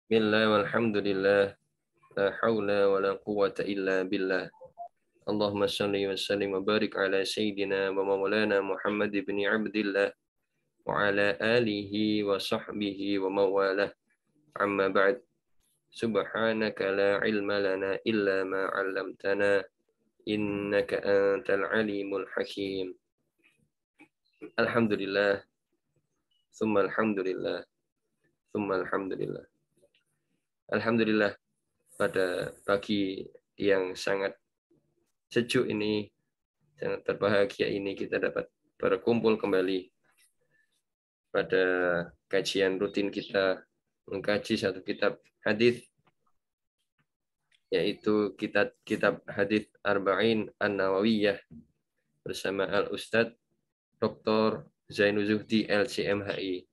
Bismillah walhamdulillah, la hawla wa la quwwata illa billah. Allahumma salli wa sallim wa barik ala sayyidina wa maulana Muhammad ibn Abdillah wa ala alihi wa sahbihi wa mawalah. Amma ba'd. Subhanaka la ilma lana illa ma 'allamtana innaka antal alimul hakim. Alhamdulillah, thumma alhamdulillah, thumma alhamdulillah. Alhamdulillah, pada pagi yang sangat sejuk ini, sangat berbahagia ini, kita dapat berkumpul kembali pada kajian rutin kita mengkaji satu kitab hadis, yaitu kitab hadis Arba'in An-Nawawiyah bersama Al-Ustadz Dr. Zainul Zuhdi LCMHI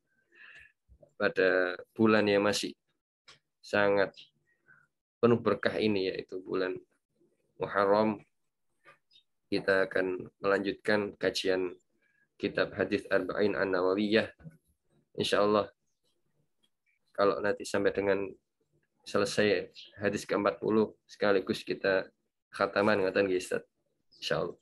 pada bulan yang masih sangat penuh berkah ini, yaitu bulan Muharram. Kita akan melanjutkan kajian kitab hadis Arba'in An-Nawawiyah. Insyaallah kalau nanti sampai dengan selesai hadis ke-40 sekaligus kita khataman ngatan Ustaz. Insyaallah.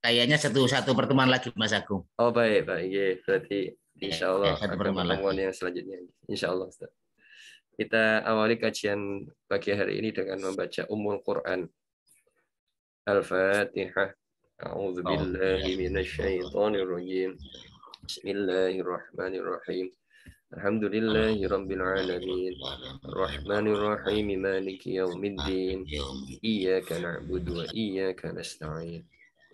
Kayaknya satu pertemuan lagi Mas Agung. Oh baik. Ya, berarti insyaallah satu pertemuan yang selanjutnya. Insyaallah Ustaz. Kita awali kajian pagi hari ini dengan membaca Ummul Quran. Al-Fatihah. A'udzu billahi minasyaitonir rajim. Bismillahirrahmanirrahim. Alhamdulillahi rabbil alamin. Arrahmanir rahim. Maliki yaumiddin. Iyyaka na'budu wa iyyaka nasta'in.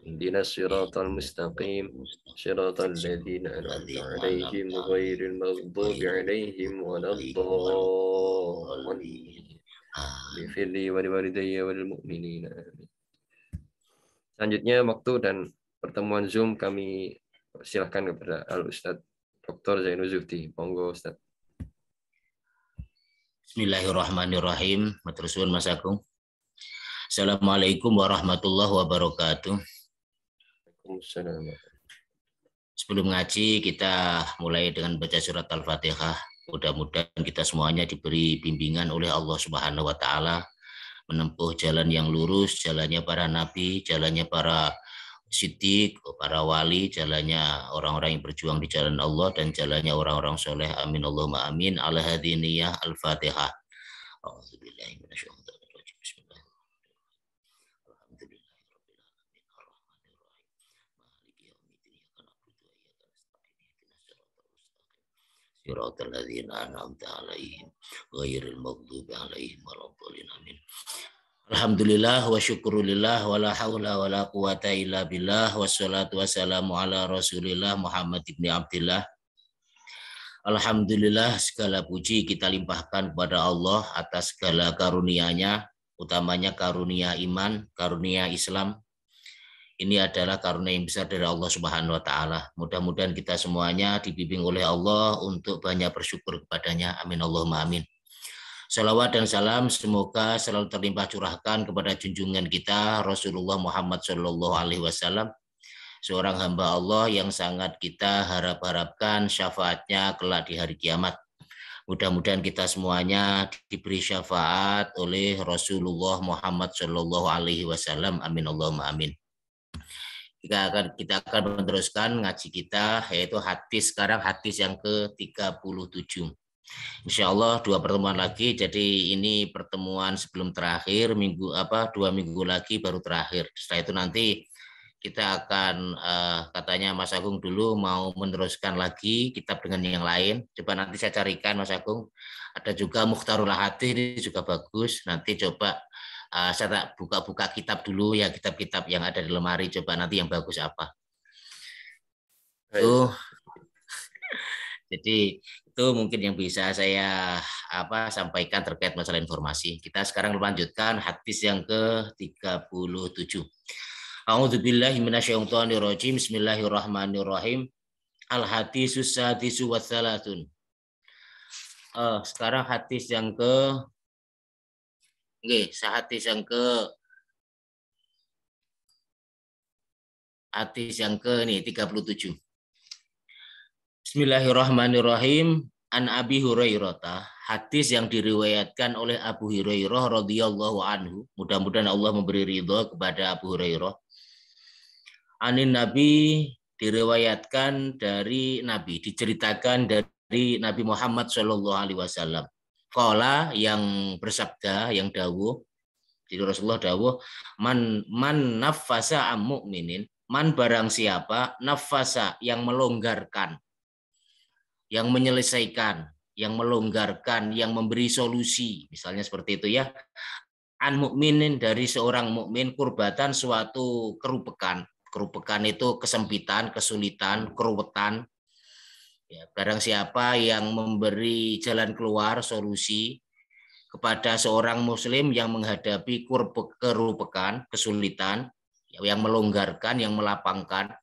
Ihdinas siratal mustaqim. Siratal ladzina an'amta 'alaihim ghairil maghdubi 'alaihim waladdallin. Bifirli wa liwalidayya wal mu'minin. Amin. Selanjutnya waktu dan pertemuan Zoom kami silahkan kepada Al-Ustadz Dr. Zainul Zuhdi. Monggo Ustaz. Bismillahirrahmanirrahim. Matur suwun Mas Agung. Assalamualaikum warahmatullahi wabarakatuh. Waalaikumsalam. Sebelum ngaji kita mulai dengan baca surat Al-Fatihah. Mudah-mudahan kita semuanya diberi bimbingan oleh Allah Subhanahu wa taala menempuh jalan yang lurus, jalannya para nabi, jalannya para siddiq, para wali, jalannya orang-orang yang berjuang di jalan Allah, dan jalannya orang-orang soleh. Amin Allahumma amin. Ala hadiniyah Al-Fatihah. Siratal ladzina an'amta 'alaihim ghairil maghdubi 'alaihim waladdallin. Amin. Alhamdulillah wa syukurillah wa la haula wa la quwata illa billah wassalatu wassalamu ala Rasulillah Muhammad ibn Abdillah. Alhamdulillah, segala puji kita limpahkan kepada Allah atas segala karunia-Nya, utamanya karunia iman, karunia Islam. Ini adalah karunia yang besar dari Allah Subhanahu wa taala. Mudah-mudahan kita semuanya dibimbing oleh Allah untuk banyak bersyukur kepadanya. Amin Allahumma amin. Salawat dan salam semoga selalu terlimpah curahkan kepada junjungan kita Rasulullah Muhammad Shallallahu Alaihi Wasallam, seorang hamba Allah yang sangat kita harap-harapkan syafaatnya kelak di hari kiamat. Mudah-mudahan kita semuanya diberi syafaat oleh Rasulullah Muhammad Shallallahu Alaihi Wasallam. Amin Allahumma amin. Kita akan meneruskan ngaji kita, yaitu hadis sekarang hadis yang ke-37. Insya Allah 2 pertemuan lagi, jadi ini pertemuan sebelum terakhir, 2 minggu lagi baru terakhir. Setelah itu nanti kita akan katanya Mas Agung dulu mau meneruskan lagi kitab dengan yang lain. Coba nanti saya carikan Mas Agung. Ada juga Mukhtarul Hadis, ini juga bagus. Nanti coba saya buka-buka kitab dulu ya, kitab-kitab yang ada di lemari, coba nanti yang bagus apa. Jadi itu mungkin yang bisa saya sampaikan terkait masalah informasi. Kita sekarang melanjutkan hadis yang ke-37. A'udzubillahi minasyaitonirrajim. Bismillahirrahmanirrahim. Al-hadisus sadisu wa tsalatsun. Sekarang hadis yang ke ini 37. Bismillahirrahmanirrahim. an Abi Hurairah, hadis yang diriwayatkan oleh Abu Hurairah radhiyallahu anhu, mudah-mudahan Allah memberi ridho kepada Abu Hurairah. Anin Nabi, diriwayatkan dari Nabi, diceritakan dari Nabi Muhammad Shallallahu Alaihi Wasallam. Qala, yang bersabda, yang dawuh, jadi Rasulullah dawuh, man nafasa am mu'minin, man barang siapa, nafasa yang melonggarkan, yang menyelesaikan, yang melonggarkan, yang memberi solusi, misalnya seperti itu ya, an mukminin, dari seorang mukmin, kurbatan, suatu kerupekan. Kerupekan itu kesempitan, kesulitan, keruwetan. Ya, barang siapa yang memberi jalan keluar, solusi kepada seorang muslim yang menghadapi kerupekan, kesulitan, yang melonggarkan, yang melapangkan.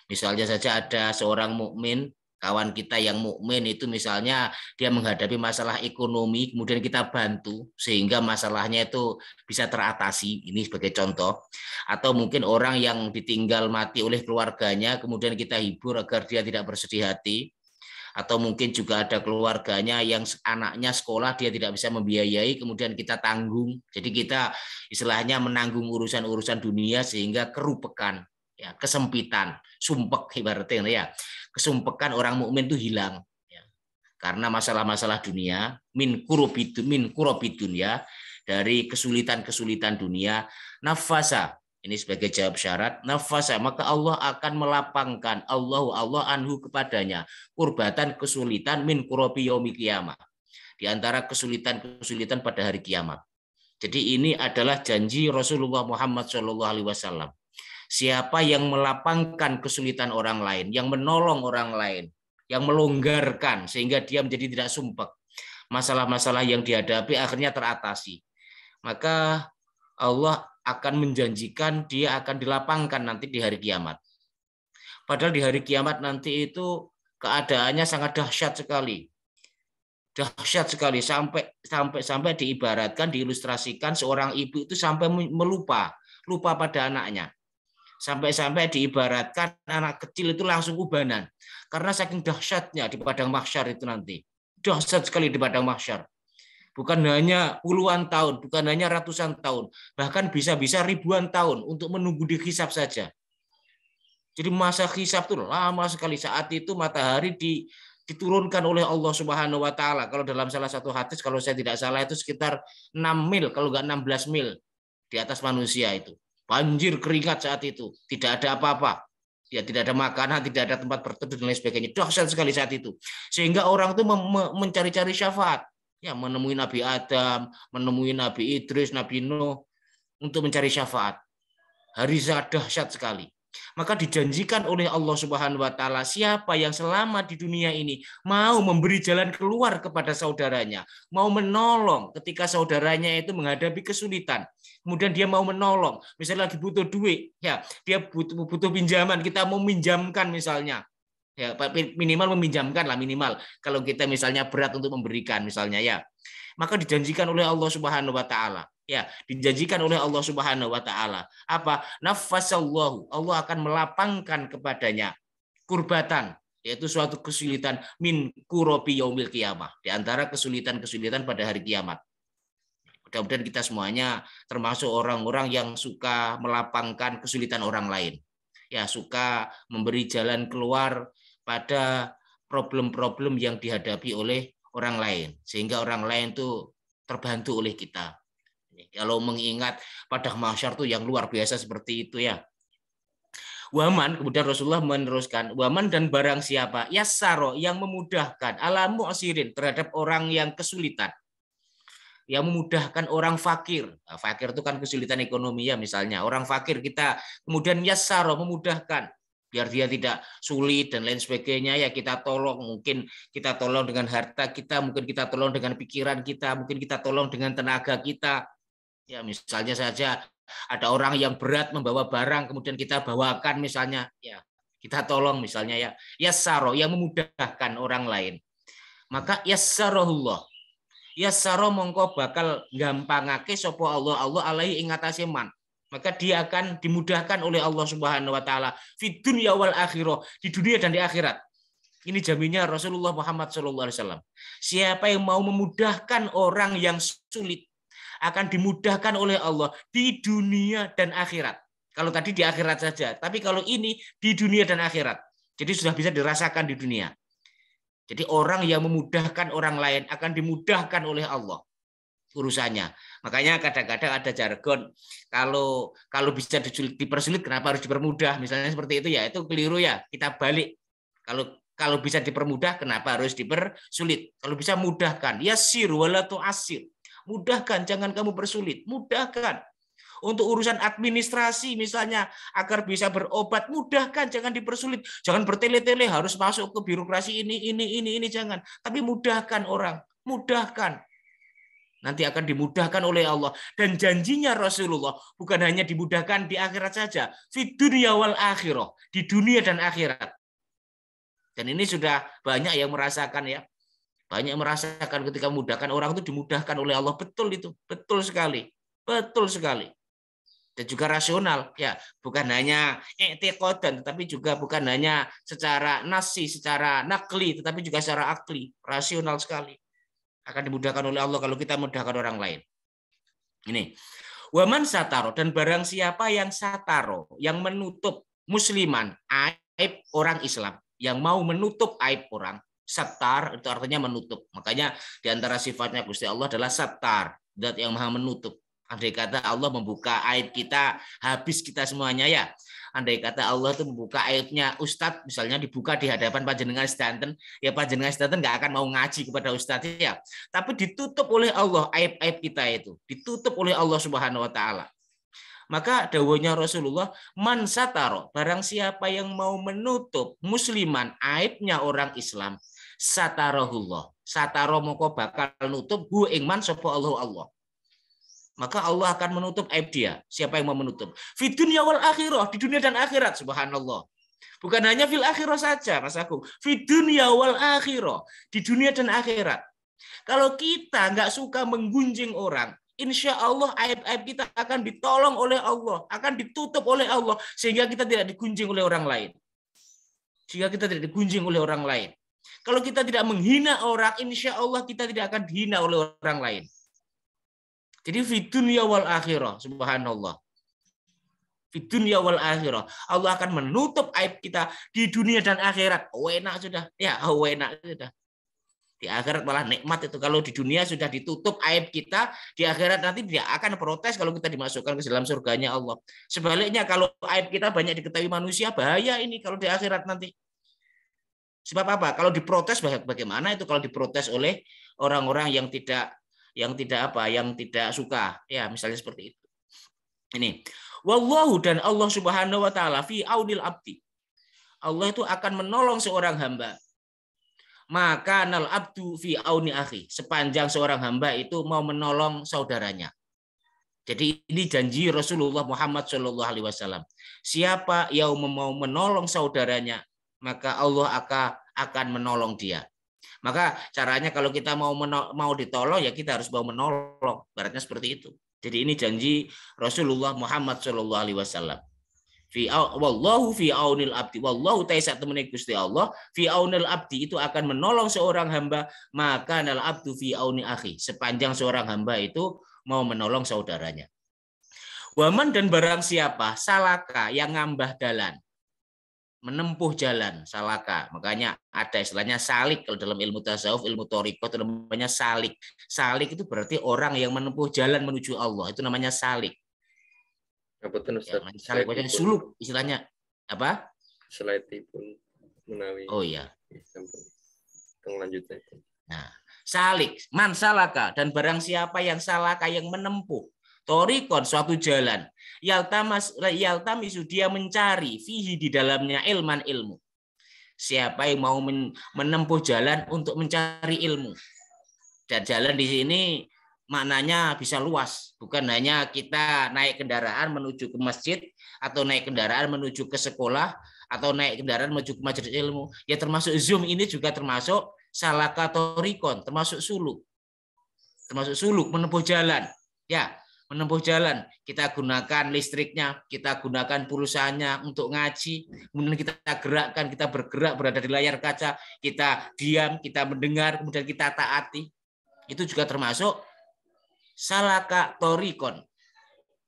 Misalnya saja ada seorang mukmin, kawan kita yang mukmin itu misalnya dia menghadapi masalah ekonomi, kemudian kita bantu sehingga masalahnya itu bisa teratasi, ini sebagai contoh. Atau mungkin orang yang ditinggal mati oleh keluarganya, kemudian kita hibur agar dia tidak bersedih hati. Atau mungkin juga ada keluarganya yang anaknya sekolah dia tidak bisa membiayai, kemudian kita tanggung. Jadi kita istilahnya menanggung urusan-urusan dunia sehingga kerupekan, ya, kesempitan, sumpek ibaratnya ya. Kesumpekan orang mukmin itu hilang, ya. Karena masalah-masalah dunia, min kurobidun ya, dari kesulitan-kesulitan dunia, nafasa, ini sebagai jawab syarat, nafasa, maka Allah akan melapangkan, Allah anhu kepadanya, kurbatan, kesulitan, min kurobi yaumil qiyamah, di antara kesulitan-kesulitan pada hari kiamat. Jadi ini adalah janji Rasulullah Muhammad SAW. Siapa yang melapangkan kesulitan orang lain, yang menolong orang lain, yang melonggarkan sehingga dia menjadi tidak sumpek, masalah-masalah yang dihadapi akhirnya teratasi, maka Allah akan menjanjikan dia akan dilapangkan nanti di hari kiamat. Padahal di hari kiamat nanti itu keadaannya sangat dahsyat sekali. Dahsyat sekali, sampai diibaratkan, diilustrasikan seorang ibu itu sampai lupa pada anaknya. Sampai diibaratkan anak kecil itu langsung ubanan. Karena saking dahsyatnya di padang mahsyar itu nanti. Dahsyat sekali di padang mahsyar. Bukan hanya puluhan tahun, bukan hanya ratusan tahun, bahkan bisa-bisa ribuan tahun untuk menunggu dihisab saja. Jadi masa hisab itu lama sekali. Saat itu matahari diturunkan oleh Allah Subhanahu wa taala. Kalau dalam salah satu hadis, kalau saya tidak salah itu sekitar 6 mil, kalau enggak 16 mil di atas manusia itu. Banjir keringat saat itu, tidak ada apa-apa. Ya, tidak ada makanan, tidak ada tempat berteduh dan lain sebagainya. Dahsyat sekali saat itu. Sehingga orang itu mencari-cari syafaat. Ya, menemui Nabi Adam, menemui Nabi Idris, Nabi Nuh untuk mencari syafaat. Hari dahsyat sekali. Maka dijanjikan oleh Allah Subhanahu wa taala, siapa yang selama di dunia ini mau memberi jalan keluar kepada saudaranya, mau menolong ketika saudaranya itu menghadapi kesulitan, kemudian dia mau menolong, misalnya lagi butuh duit, ya, dia butuh pinjaman, kita mau minjamkan misalnya. Ya, minimal meminjamkan lah, minimal. Kalau kita misalnya berat untuk memberikan misalnya, ya, maka dijanjikan oleh Allah Subhanahu wa taala. Ya, dijanjikan oleh Allah Subhanahu wa taala. Apa? Nafasallahu, Allah akan melapangkan kepadanya kurbatan, yaitu suatu kesulitan, min kurobi yaumil qiyamah, di antara kesulitan-kesulitan pada hari kiamat. Mudah-mudahan kita semuanya termasuk orang-orang yang suka melapangkan kesulitan orang lain. Ya, suka memberi jalan keluar pada problem-problem yang dihadapi oleh orang lain, sehingga orang lain itu terbantu oleh kita. Kalau mengingat pada mahsyar tuh yang luar biasa seperti itu ya. Waman, kemudian Rasulullah meneruskan, waman, dan barang siapa yassaro, yang memudahkan, ala mu'sirin, terhadap orang yang kesulitan, yang memudahkan orang fakir. Nah, fakir itu kan kesulitan ekonomi ya, misalnya orang fakir kita kemudian yassaro, memudahkan biar dia tidak sulit dan lain sebagainya, ya kita tolong, mungkin kita tolong dengan harta kita, mungkin kita tolong dengan pikiran kita, mungkin kita tolong dengan tenaga kita. Ya, misalnya saja ada orang yang berat membawa barang, kemudian kita bawakan misalnya, ya kita tolong misalnya, ya yassaro, yang memudahkan orang lain. Maka yassarahullah, yassaro mongko bakal gampangake sapa Allah alaihi ing atase man. Maka dia akan dimudahkan oleh Allah Subhanahu wa taala fid dunya wal akhirah, di dunia dan di akhirat. Ini jaminnya Rasulullah Muhammad SAW. Siapa yang mau memudahkan orang yang sulit, akan dimudahkan oleh Allah di dunia dan akhirat. Kalau tadi di akhirat saja, tapi kalau ini di dunia dan akhirat. Jadi sudah bisa dirasakan di dunia. Jadi orang yang memudahkan orang lain akan dimudahkan oleh Allah urusannya. Makanya kadang-kadang ada jargon, kalau bisa dipersulit kenapa harus dipermudah? Misalnya seperti itu ya, itu keliru ya. Kita balik. Kalau bisa dipermudah, kenapa harus dipersulit? Kalau bisa mudahkan, yassir wala tu'assir. Mudahkan, jangan kamu persulit. Mudahkan. Untuk urusan administrasi misalnya, agar bisa berobat, mudahkan, jangan dipersulit. Jangan bertele-tele harus masuk ke birokrasi ini, jangan. Tapi mudahkan orang, mudahkan. Nanti akan dimudahkan oleh Allah. Dan janjinya Rasulullah bukan hanya dimudahkan di akhirat saja, fid dunya wal akhirah, di dunia dan akhirat. Dan ini sudah banyak yang merasakan ya. Banyak yang merasakan ketika memudahkan orang itu dimudahkan oleh Allah. Betul itu. Betul sekali. Betul sekali. Dan juga rasional. Ya, bukan hanya i'tiqadan, tetapi juga bukan hanya secara nasi, secara nakli, tetapi juga secara akli. Rasional sekali. Akan dimudahkan oleh Allah kalau kita mudahkan orang lain. Ini. Waman sataro, dan barang siapa yang sataro, yang menutup musliman, aib orang Islam, yang mau menutup aib orang, satar itu artinya menutup. Makanya di antara sifatnya Gusti Allah adalah satar, zat yang maha menutup. Andai kata Allah membuka aib kita, habis kita semuanya ya. Andai kata Allah itu membuka aibnya Ustadz, misalnya dibuka di hadapan panjenengan sedanten, ya panjenengan sedanten nggak akan mau ngaji kepada Ustadz ya. Tapi ditutup oleh Allah aib-aib kita itu, ditutup oleh Allah Subhanahu Wa Taala. Maka dawuhnya Rasulullah, man sataro, barang siapa yang mau menutup musliman aibnya orang Islam, satarahullah. Sataro moko bakal nutup hu ing man sapa Allah. Maka Allah akan menutup aib dia. Siapa yang mau menutup? Fid dunya wal akhirah, di dunia dan akhirat, subhanallah. Bukan hanya fil akhirah saja, Mas Agung. Fid dunya wal akhirah, di dunia dan akhirat. Kalau kita nggak suka menggunjing orang, insya Allah aib-aib kita akan ditolong oleh Allah, akan ditutup oleh Allah, sehingga kita tidak digunjing oleh orang lain. Sehingga kita tidak digunjing oleh orang lain. Kalau kita tidak menghina orang, insya Allah kita tidak akan dihina oleh orang lain. Jadi fid dunya wal akhirah, subhanallah. Fid dunya wal akhirah. Allah akan menutup aib kita di dunia dan akhirat. Enak sudah. Ya, enak sudah. Di akhirat malah nikmat itu. Kalau di dunia sudah ditutup aib kita, di akhirat nanti dia akan protes kalau kita dimasukkan ke dalam surganya Allah. Sebaliknya kalau aib kita banyak diketahui manusia, bahaya ini kalau di akhirat nanti. Sebab apa? Kalau diprotes bagaimana itu kalau diprotes oleh orang-orang yang tidak suka. Ya, misalnya seperti itu. Ini. Wallahu, dan Allah Subhanahu wa taala fi aunil abdi. Allah itu akan menolong seorang hamba. Maka nal abdu fi auni akhi, sepanjang seorang hamba itu mau menolong saudaranya. Jadi ini janji Rasulullah Muhammad SAW. Siapa yang mau menolong saudaranya, maka Allah akan menolong dia. Maka caranya kalau kita mau ditolong ya kita harus mau menolong. Baratnya seperti itu. Jadi ini janji Rasulullah Muhammad SAW. Wallahu fi aunil abdi, wallahu ta'ala temene Gusti Allah fi aunil abdi, itu akan menolong seorang hamba, maka nal abdu fi auni akhi, sepanjang seorang hamba itu mau menolong saudaranya. Waman, dan barang siapa salaka, yang ngambah dalan, menempuh jalan, salaka. Makanya ada istilahnya salik kalau dalam ilmu tasawuf, ilmu thariqah itu namanya salik. Salik itu berarti orang yang menempuh jalan menuju Allah, itu namanya salik. Apa tuh Ustaz? Ya, salik macam suluk istilahnya. Apa? Slide pun menawi. Oh iya. Lanjutnya itu. Nah, salik, man salaka, dan barang siapa yang salaka, yang menempuh thariqon, suatu jalan, yaltamisu, dia mencari fihi, di dalamnya, ilman, ilmu. Siapa yang mau menempuh jalan untuk mencari ilmu. Dan jalan di sini maknanya bisa luas, bukan hanya kita naik kendaraan menuju ke masjid, atau naik kendaraan menuju ke sekolah, atau naik kendaraan menuju ke majelis ilmu. Ya termasuk Zoom ini juga termasuk salaka thariqon, termasuk suluk menempuh jalan. Ya, menempuh jalan, kita gunakan listriknya, kita gunakan pulsanya untuk ngaji, kemudian kita gerakkan, kita bergerak berada di layar kaca, kita diam, kita mendengar, kemudian kita taati. Itu juga termasuk salaka torikon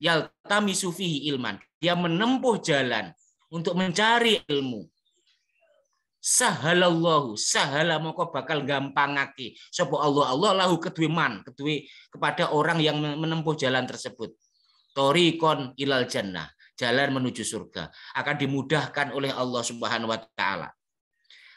yaltamisu fihi ilman. Dia menempuh jalan untuk mencari ilmu. Sahalallahu, sahala moko bakal gampangake sapa Allah lahu kedue man, kedue kepada orang yang menempuh jalan tersebut. Torikon ilal jannah, jalan menuju surga akan dimudahkan oleh Allah Subhanahu wa taala.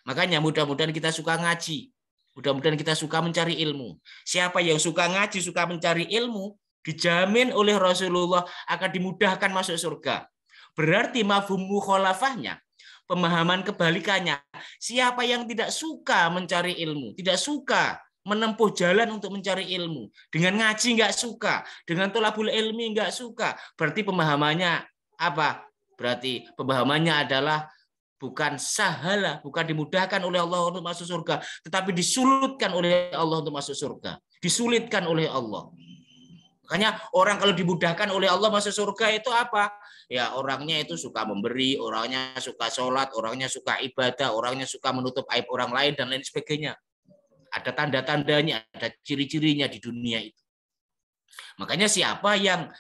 Makanya mudah-mudahan kita suka ngaji, mudah-mudahan kita suka mencari ilmu. Siapa yang suka ngaji, suka mencari ilmu, dijamin oleh Rasulullah akan dimudahkan masuk surga. Berarti mafhum mukhalafahnya, pemahaman kebalikannya, siapa yang tidak suka mencari ilmu, tidak suka menempuh jalan untuk mencari ilmu, dengan ngaji nggak suka, dengan tholabul ilmi nggak suka, berarti pemahamannya apa? Berarti pemahamannya adalah bukan sahala, bukan dimudahkan oleh Allah untuk masuk surga, tetapi disulitkan oleh Allah untuk masuk surga, disulitkan oleh Allah. Makanya orang kalau dimudahkan oleh Allah masuk surga itu apa? Ya orangnya itu suka memberi, orangnya suka sholat, orangnya suka ibadah, orangnya suka menutup aib orang lain dan lain sebagainya. Ada tanda-tandanya, ada ciri-cirinya di dunia itu. Makanya siapa yang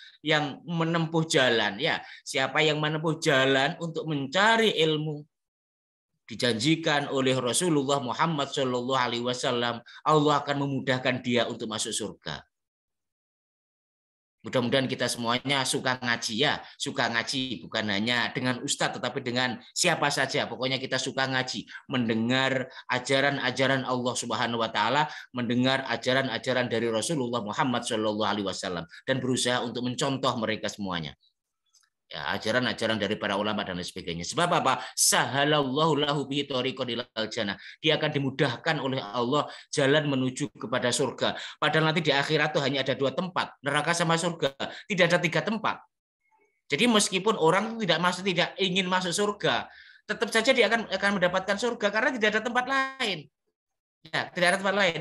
menempuh jalan, ya siapa yang menempuh jalan untuk mencari ilmu, dijanjikan oleh Rasulullah Muhammad SAW, Allah akan memudahkan dia untuk masuk surga. Mudah-mudahan kita semuanya suka ngaji ya, suka ngaji bukan hanya dengan ustadz tetapi dengan siapa saja. Pokoknya kita suka ngaji, mendengar ajaran-ajaran Allah Subhanahu wa taala, mendengar ajaran-ajaran dari Rasulullah Muhammad SAW dan berusaha untuk mencontoh mereka semuanya. Ya, ajaran-ajaran dari para ulama dan lain sebagainya. Sebab apa? Sahalallahu lahu bihi thariqan ilal jannah. Dia akan dimudahkan oleh Allah jalan menuju kepada surga. Padahal nanti di akhirat itu hanya ada 2 tempat, neraka sama surga. Tidak ada 3 tempat. Jadi meskipun orang tidak ingin masuk surga, tetap saja dia akan mendapatkan surga karena tidak ada tempat lain. Ya, tidak ada tempat lain.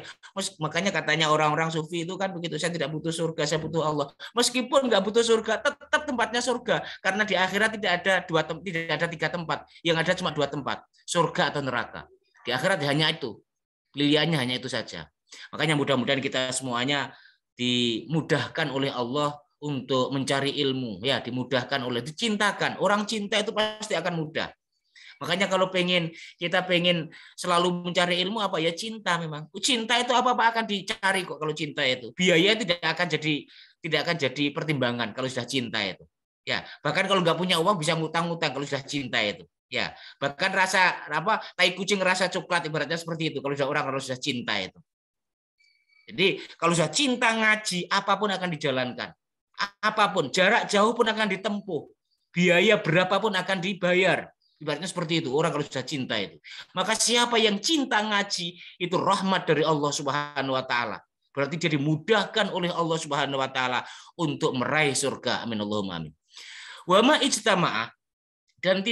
Makanya katanya orang-orang sufi itu kan begitu, saya tidak butuh surga, saya butuh Allah. Meskipun nggak butuh surga, tetap tempatnya surga. Karena di akhirat tidak ada 3 tempat. Yang ada cuma 2 tempat, surga atau neraka. Di akhirat hanya itu. Pilihannya hanya itu saja. Makanya mudah-mudahan kita semuanya dimudahkan oleh Allah untuk mencari ilmu. Ya, dimudahkan dicintakan. Orang cinta itu pasti akan mudah. Makanya kalau kita pengen selalu mencari ilmu apa ya, cinta memang. Cinta itu apa-apa akan dicari kok kalau cinta itu. Biaya tidak akan jadi pertimbangan kalau sudah cinta itu. Ya, bahkan kalau nggak punya uang bisa ngutang-ngutang kalau sudah cinta itu. Ya, bahkan rasa tai kucing rasa coklat ibaratnya seperti itu kalau sudah cinta itu. Jadi kalau sudah cinta ngaji apapun akan dijalankan. Apapun, jarak jauh pun akan ditempuh. Biaya berapapun akan dibayar. Ibaratnya seperti itu, orang kalau sudah cinta itu. Maka siapa yang cinta ngaji, itu rahmat dari Allah Subhanahu wa taala. Berarti dia dimudahkan oleh Allah Subhanahu wa taala untuk meraih surga. Amin Allahumma amin. Wa ma ijtama'a dan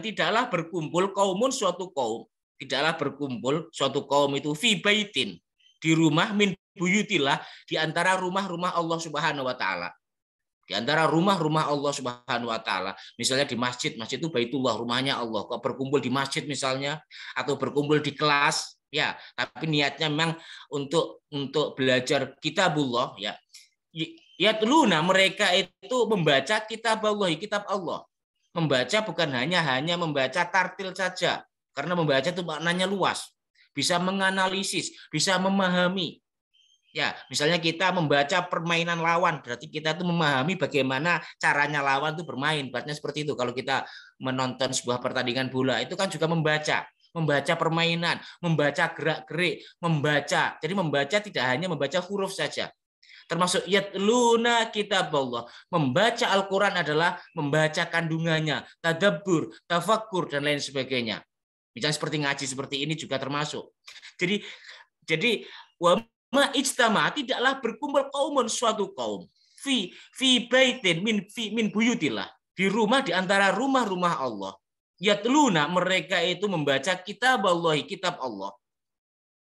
tidaklah berkumpul kaumun suatu kaum, itu fi baitin, di rumah min buyutillah, di antara rumah-rumah Allah Subhanahu wa taala. Di antara rumah-rumah Allah Subhanahu wa taala, misalnya di masjid itu Baitullah, rumahnya Allah. Kok berkumpul di masjid misalnya atau berkumpul di kelas, ya, tapi niatnya memang untuk belajar kitabullah, ya. Yatluna, mereka itu membaca kitabullah, kitab Allah. Membaca bukan hanya membaca tartil saja, karena membaca itu maknanya luas. Bisa menganalisis, bisa memahami. Ya, misalnya kita membaca permainan lawan, berarti kita tuh memahami bagaimana caranya lawan itu bermain. Berarti seperti itu. Kalau kita menonton sebuah pertandingan bola, itu kan juga membaca permainan, membaca gerak-gerik, membaca. Jadi membaca tidak hanya membaca huruf saja. Termasuk yatluna kitabullah. Membaca Al-Qur'an adalah membaca kandungannya, tadabbur, tafakkur dan lain sebagainya. Misalnya seperti ngaji seperti ini juga termasuk. Jadi ma ijtama, tidaklah berkumpul kaumun suatu kaum fi baitin min buyutillah, di rumah di antara rumah-rumah Allah, yatluna, mereka itu membaca kitab Allah, kitab Allah,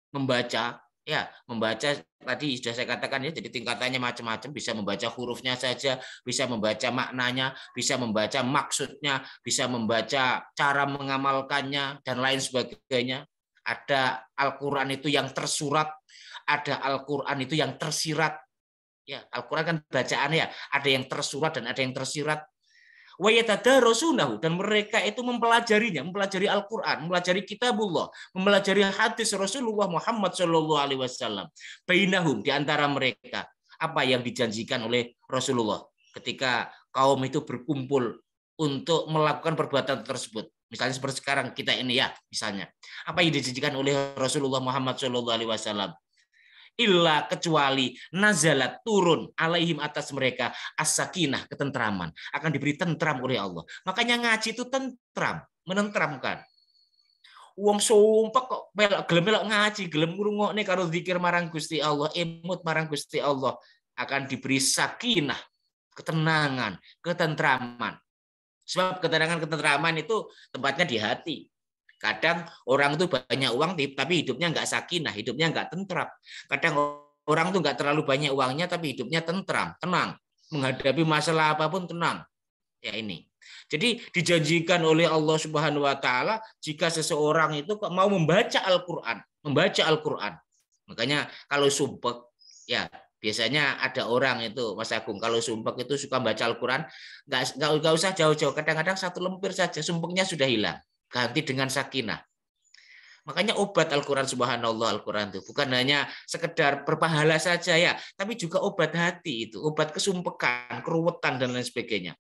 membaca Ya, membaca tadi sudah saya katakan ya, jadi tingkatannya macam-macam, bisa membaca hurufnya saja, bisa membaca maknanya, bisa membaca maksudnya, bisa membaca cara mengamalkannya dan lain sebagainya. Ada Al-Qur'an itu yang tersurat, ada Al-Qur'an itu yang tersirat. Ya, Al-Qur'an kan bacaan ya, ada yang tersurat dan ada yang tersirat. Dan mereka itu mempelajarinya, mempelajari Al-Qur'an, mempelajari kitabullah, mempelajari hadis Rasulullah Muhammad SAW. Bainahum, di antara mereka, apa yang dijanjikan oleh Rasulullah ketika kaum itu berkumpul untuk melakukan perbuatan tersebut. Misalnya seperti sekarang kita ini ya, misalnya apa yang dijanjikan oleh Rasulullah Muhammad SAW? Illa kecuali nazalat turun alaihim atas mereka as-sakinah, ketentraman, akan diberi tentram oleh Allah. Makanya ngaji itu tentram, menentramkan. Wong sumpah kok gelem melok ngaji, gelem ngrungokne karo zikir marang Gusti Allah, emut marang Gusti Allah, akan diberi sakinah, ketenangan, ketentraman. Sebab ketenangan itu tempatnya di hati. Kadang orang tuh banyak uang tapi hidupnya nggak sakinah, hidupnya nggak tentram. Kadang orang tuh nggak terlalu banyak uangnya tapi hidupnya tentram, tenang. Menghadapi masalah apapun tenang. Ya ini. Jadi dijanjikan oleh Allah Subhanahu wa taala jika seseorang itu mau membaca Al-Qur'an, Makanya kalau sumpek ya biasanya ada orang itu Mas Agung kalau sumpek itu suka baca Al-Qur'an, nggak usah jauh-jauh. Kadang-kadang satu lembar saja sumpeknya sudah hilang. Ganti dengan sakinah. Makanya obat Al-Quran, subhanallah, Al-Quran itu bukan hanya sekedar berpahala saja ya, tapi juga obat hati itu, obat kesumpekan, keruwetan dan lain sebagainya.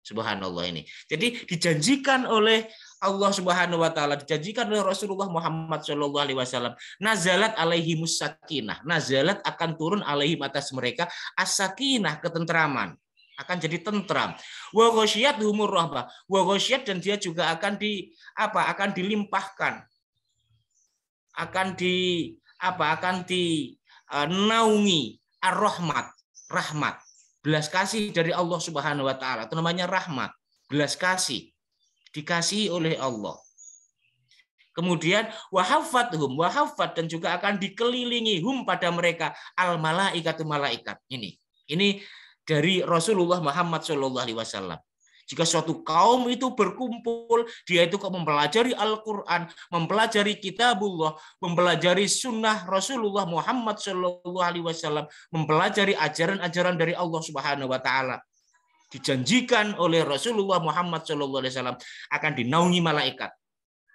Subhanallah ini. Jadi dijanjikan oleh Allah Subhanahu wa taala, dijanjikan oleh Rasulullah Muhammad sallallahu alaihi wasallam, nazalat alaihimus sakinah. Nazalat akan turun alaihim atas mereka as-sakinah, ketentraman. Akan jadi tentram. Wa ghasyiyat humur rahmah. Wa ghasyiyat dan dia juga akan akan dilimpahkan. Akan dinaungi ar-rahmat, rahmat. Belas kasih dari Allah Subhanahu wa taala. Itu namanya rahmat, belas kasih. Dikasihi oleh Allah. Kemudian wahafat dan juga akan dikelilingi pada mereka al malaikatu, malaikat. Ini dari Rasulullah Muhammad SAW. Jika suatu kaum itu berkumpul, dia itu mempelajari Al-Quran, mempelajari kitabullah, mempelajari sunnah Rasulullah Muhammad SAW, mempelajari ajaran-ajaran dari Allah Subhanahu Wa Taala. Dijanjikan oleh Rasulullah Muhammad SAW akan dinaungi malaikat.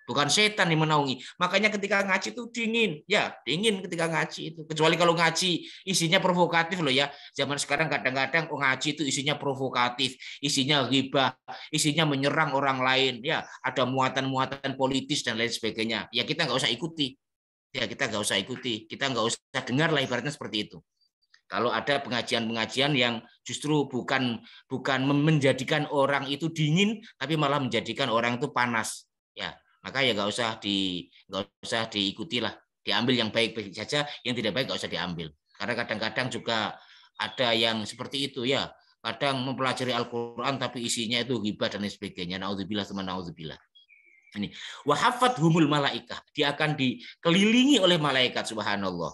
Bukan setan yang menaungi. Makanya ketika ngaji itu dingin ketika ngaji itu. Kecuali kalau ngaji isinya provokatif loh ya. Zaman sekarang kadang-kadang ngaji itu isinya provokatif, isinya ghibah, isinya menyerang orang lain. Ya, ada muatan-muatan politis dan lain sebagainya. Ya kita nggak usah ikuti. Kita nggak usah dengar lah ibaratnya seperti itu. Kalau ada pengajian-pengajian yang justru bukan menjadikan orang itu dingin, tapi malah menjadikan orang itu panas. Ya. Maka ya nggak usah diikuti lah, diambil yang baik-baik saja, yang tidak baik nggak usah diambil. Karena kadang-kadang juga ada yang seperti itu ya, kadang mempelajari Al-Quran tapi isinya itu ghibah dan lain sebagainya. Naudzubillah, teman naudzubillah. Ini wahafat humul malaikah, dia akan dikelilingi oleh malaikat, subhanallah.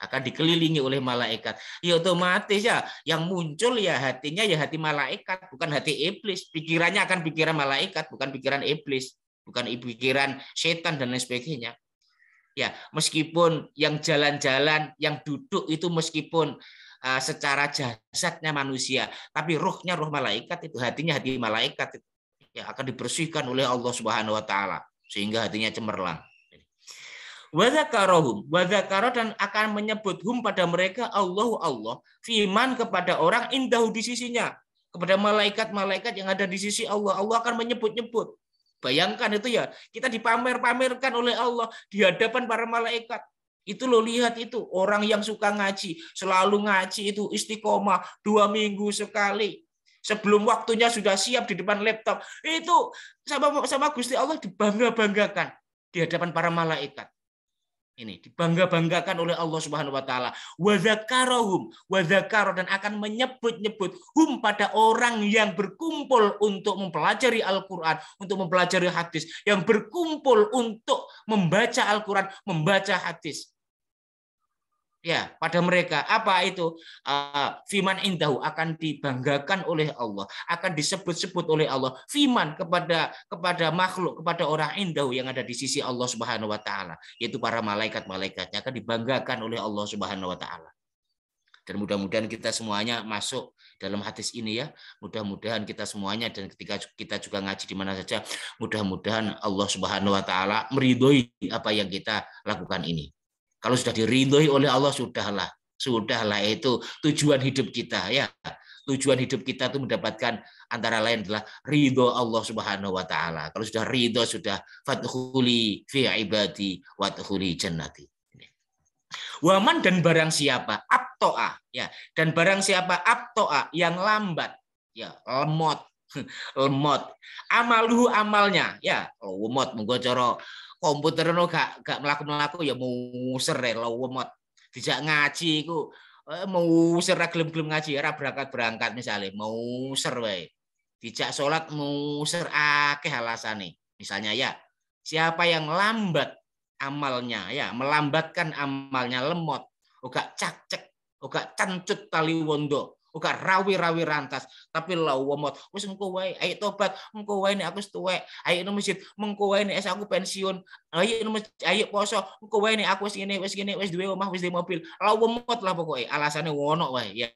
Akan dikelilingi oleh malaikat. Ya otomatis ya, yang muncul ya hatinya ya hati malaikat, bukan hati iblis. Pikirannya akan pikiran malaikat, bukan pikiran iblis. Bukan pikiran setan dan lain sebagainya. Ya, meskipun yang jalan-jalan, yang duduk itu meskipun secara jasadnya manusia, tapi rohnya roh malaikat itu, hatinya hati malaikat itu. Ya, akan dibersihkan oleh Allah Subhanahu wa taala sehingga hatinya cemerlang. Wa dzakara dan akan menyebut pada mereka Allah firman kepada orang indahu di sisinya, kepada malaikat-malaikat yang ada di sisi Allah. Allah akan menyebut-nyebut. Bayangkan itu ya, kita dipamer-pamerkan oleh Allah di hadapan para malaikat. Itu loh, lihat itu, orang yang suka ngaji, selalu ngaji itu istiqomah 2 minggu sekali. Sebelum waktunya sudah siap di depan laptop. Itu sama Gusti Allah dibangga-banggakan di hadapan para malaikat. Ini dibangga-banggakan oleh Allah Subhanahu wa taala. Wa dzakara dan akan menyebut-nyebut pada orang yang berkumpul untuk mempelajari Al-Qur'an, untuk mempelajari hadis, yang berkumpul untuk membaca Al-Qur'an, membaca hadis. Ya, pada mereka apa itu fiman indahu, akan dibanggakan oleh Allah, akan disebut-sebut oleh Allah fiman kepada makhluk, kepada orang indahu yang ada di sisi Allah Subhanahu wa taala, yaitu para malaikat-malaikatnya akan dibanggakan oleh Allah Subhanahu wa taala. Dan mudah-mudahan kita semuanya masuk dalam hadis ini ya. Mudah-mudahan kita semuanya, dan ketika kita juga ngaji di mana saja, mudah-mudahan Allah Subhanahu wa taala meridhoi apa yang kita lakukan ini. Kalau sudah diridhoi oleh Allah, sudahlah itu tujuan hidup kita ya. Tujuan hidup kita itu mendapatkan antara lain adalah ridho Allah Subhanahu wa taala. Kalau sudah ridho, sudah fadkhuli fi ibadi wadkhuli jannati. Waman, dan barang siapa abtoa ya, dan barang siapa abtoa yang lambat ya, lemot amaluhu, amalnya ya, lemot monggo cara komputer no gak melaku ya muser lemot, dijak ngaji iku muser gelem-gelem ngaji ora berangkat misalnya muser wae, dijak salat muser akeh alasane. Misalnya ya, siapa yang lambat amalnya ya, melambatkan amalnya, lemot, uga cacek, uga cancut tali wondo, uga rawi rantas, tapi lawomot wis engko wae, ayo tobat engko wae nek aku wis tuwek, ayo nang masjid engko wae nek aku pensiun, ayo poso engko wae nek aku wis ngene wis duwe omah, wis duwe mobil, lawomot lah pokoknya alasannya wono wae ya.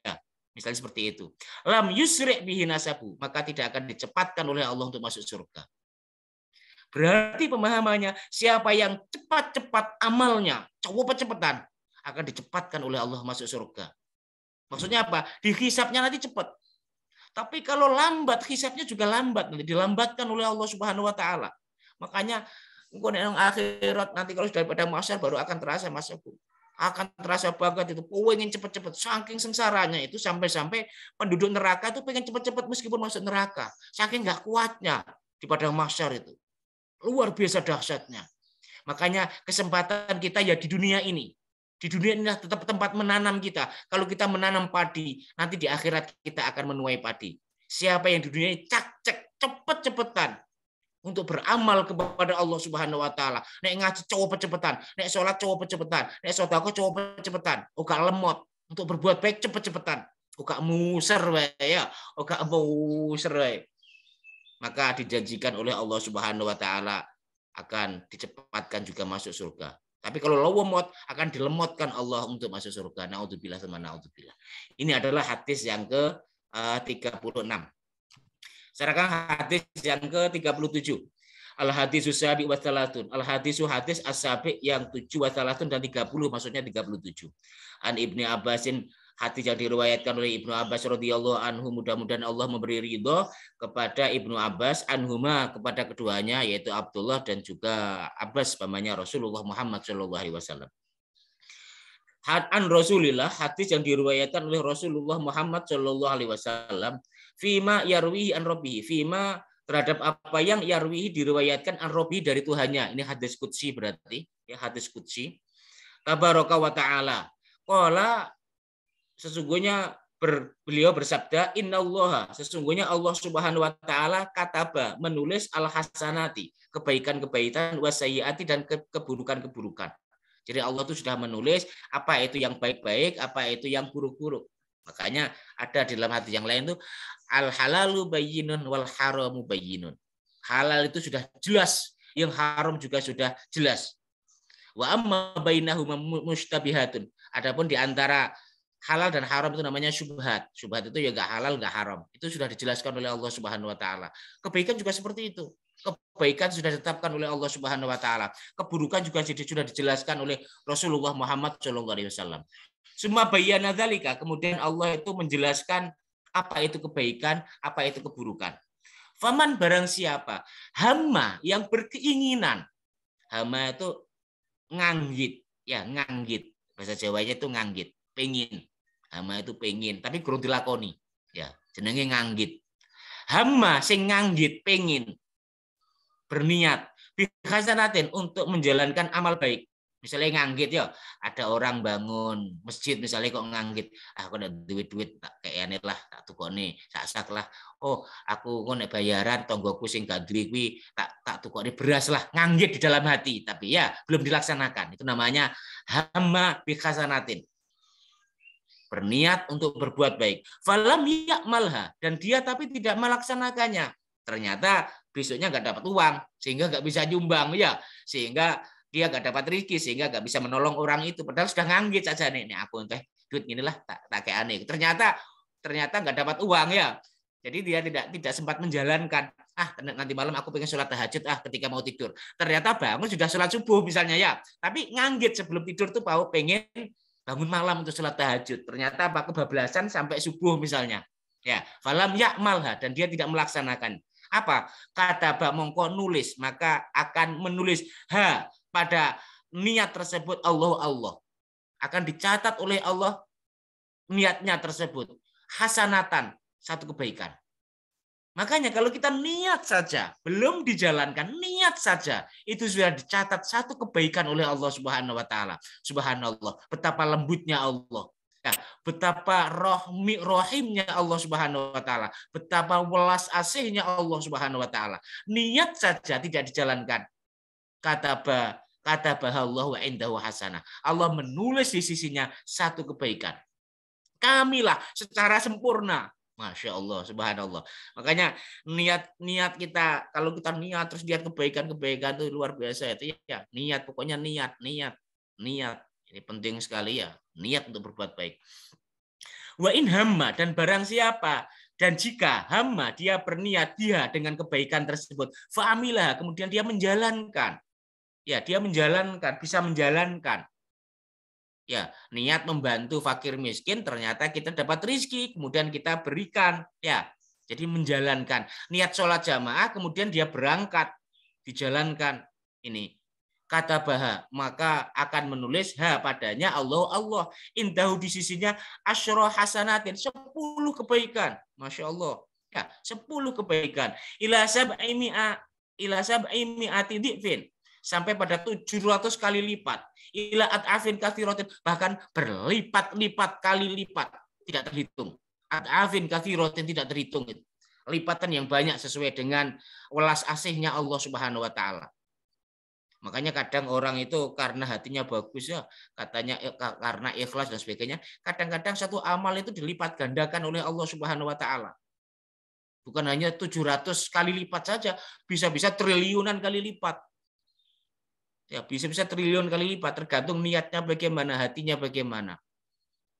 Misalnya seperti itu. Lam yusri' bihi nasabu, maka tidak akan dicepatkan oleh Allah untuk masuk surga. Berarti pemahamannya, siapa yang cepat-cepat amalnya, cepat-cepatan, akan dicepatkan oleh Allah masuk surga. Maksudnya apa? Dihisapnya nanti cepat. Tapi kalau lambat, hisapnya juga lambat, nanti dilambatkan oleh Allah Subhanahu wa taala. Makanya yang akhirat nanti kalau sudah pada mahsyar baru akan terasa masukku. Akan terasa banget itu, pengen cepet-cepet, saking sengsaranya itu sampai-sampai penduduk neraka itu pengen cepet-cepet meskipun masuk neraka, saking nggak kuatnya di padang mahsyar itu. Luar biasa dahsyatnya. Makanya kesempatan kita ya di dunia ini. Di dunia ini tetap tempat menanam kita. Kalau kita menanam padi, nanti di akhirat kita akan menuai padi. Siapa yang di dunia ini cak-cek, cepet-cepetan untuk beramal kepada Allah Subhanahu wa taala. Nek ngaji cepet-cepetan, nek sholat cepet-cepetan, nek sedekah cepet-cepetan. Uga lemot untuk berbuat baik cepet-cepetan. Uga muser wae ya, uga muser wae. Maka dijanjikan oleh Allah Subhanahu wa taala akan dicepatkan juga masuk surga. Tapi kalau lawomot akan dilemotkan Allah untuk masuk surga. Naudzubillah sama naudzubillah. Ini adalah hadis yang ke-36. Sekarang hadis yang ke-37. Al-hadisu sabi wa salatun. Al-hadisu hadis as-sabi yang 7 wa salatun dan 30, maksudnya 37. An Ibni Abbasin, hadis yang diriwayatkan oleh Ibnu Abbas radhiyallahu anhu, mudah-mudahan Allah memberi ridho kepada Ibnu Abbas, anhuma, kepada keduanya, yaitu Abdullah dan juga Abbas, pamannya Rasulullah Muhammad sallallahu alaihi wasallam. An Rasulillah, hadis yang diriwayatkan oleh Rasulullah Muhammad sallallahu alaihi wasallam, fima yarwihi an rabbihi, fima, terhadap apa yang yarwihi diriwayatkan an rabbihi, dari Tuhannya. Ini hadis qudsi berarti, ya, hadis qudsi. Tabaraka wa ta'ala. Qala, sesungguhnya beliau bersabda, innallaha, sesungguhnya Allah Subhanahu wa taala kataba, menulis al-hasanati, kebaikan-kebaikan, wasayyiati, dan keburukan-keburukan. Jadi Allah itu sudah menulis apa itu yang baik-baik, apa itu yang buruk-buruk. Makanya ada di dalam hadis yang lain itu al-halalu bayyinun wal haramu bayyinun. Halal itu sudah jelas, yang haram juga sudah jelas. Wa amma bainahuma mustabihatun. Adapun di antara halal dan haram itu namanya syubhat. Syubhat itu ya enggak halal, enggak haram. Itu sudah dijelaskan oleh Allah Subhanahu wa taala. Kebaikan juga seperti itu. Kebaikan sudah ditetapkan oleh Allah Subhanahu wa taala. Keburukan juga sudah dijelaskan oleh Rasulullah Muhammad sallallahu alaihi wasallam. Summa bayyana dzalika, kemudian Allah itu menjelaskan apa itu kebaikan, apa itu keburukan. Faman, barang siapa hamma, yang berkeinginan. Hamma itu nganggit, ya, nganggit. Bahasa Jawanya itu nganggit, pengin. Hamma itu pengin, tapi kurang dilakoni. Ya, jenenge nganggit. Hamma sing nganggit, pengin, berniat bihasanatin, untuk menjalankan amal baik. Misalnya nganggit ya, ada orang bangun masjid misalnya kok nganggit, aku ada duit-duit tak kayaknya lah, tak tukone sak-sak lah. Oh, aku kok nek bayaran tonggoku sing gak duwe kuwi tak tukone beras lah, nganggit di dalam hati, tapi ya belum dilaksanakan. Itu namanya hamma bihasanatin. berniat untuk berbuat baik. Falam ya'malha, dan dia tapi tidak melaksanakannya. Ternyata besoknya nggak dapat uang, sehingga nggak bisa nyumbang, ya, sehingga dia nggak dapat rezeki, sehingga nggak bisa menolong orang itu. Padahal sudah nganggit saja nih, aku teh duit inilah tak kayak aneh. Ternyata nggak dapat uang, ya. Jadi dia tidak sempat menjalankan. Nanti malam aku pengen sholat tahajud ketika mau tidur. Ternyata bangun sudah sholat subuh misalnya, ya. Tapi nganggit sebelum tidur tuh pengen bangun malam untuk sholat tahajud. Ternyata kebablasan sampai subuh misalnya. Ya, falam ya'malha, dan dia tidak melaksanakan. Apa? Kata mongko nulis, maka akan menulis pada niat tersebut Allah. Akan dicatat oleh Allah niatnya tersebut. Hasanatan, satu kebaikan. Makanya kalau kita niat saja, belum dijalankan, niat saja, itu sudah dicatat satu kebaikan oleh Allah Subhanahu wa taala. Subhanallah, betapa lembutnya Allah. Ya, betapa rohimnya Allah Subhanahu wa taala, betapa welas asihnya Allah Subhanahu wa taala. Niat saja tidak dijalankan. Kata Allah wa indahu hasanah. Allah menulis di sisinya satu kebaikan. Kamilah secara sempurna. Masya Allah, subhanallah. Makanya niat kita, kalau kita niat terus lihat kebaikan itu luar biasa itu, ya. Niat, pokoknya niat. Ini penting sekali, ya. Niat untuk berbuat baik. Wa in hamma, dan barang siapa, dan jika hamma, dia berniat dia dengan kebaikan tersebut, fa'amilah, kemudian dia menjalankan. Ya, dia bisa menjalankan. Ya, niat membantu fakir miskin, ternyata kita dapat rezeki, kemudian kita berikan, ya. Jadi menjalankan niat sholat jamaah, kemudian dia berangkat, dijalankan. Ini kata maka akan menulis padanya Allah indahu, di sisinya asyra hasanatin, 10 kebaikan. Masya Allah, ya, 10 kebaikan ila sab'i mi'ati dhifin, sampai pada 700 kali lipat. Ila at'afin katsiratin, bahkan berlipat-lipat kali lipat, tidak terhitung. At'afin katsiratin, tidak terhitung itu. Lipatan yang banyak sesuai dengan welas asihnya Allah Subhanahu wa taala. Makanya kadang orang itu karena hatinya bagus, ya, katanya karena ikhlas dan sebagainya, kadang-kadang satu amal itu dilipat gandakan oleh Allah Subhanahu wa taala. Bukan hanya 700 kali lipat saja, bisa-bisa triliunan kali lipat. Ya, bisa-bisa triliun kali lipat, tergantung niatnya bagaimana, hatinya bagaimana.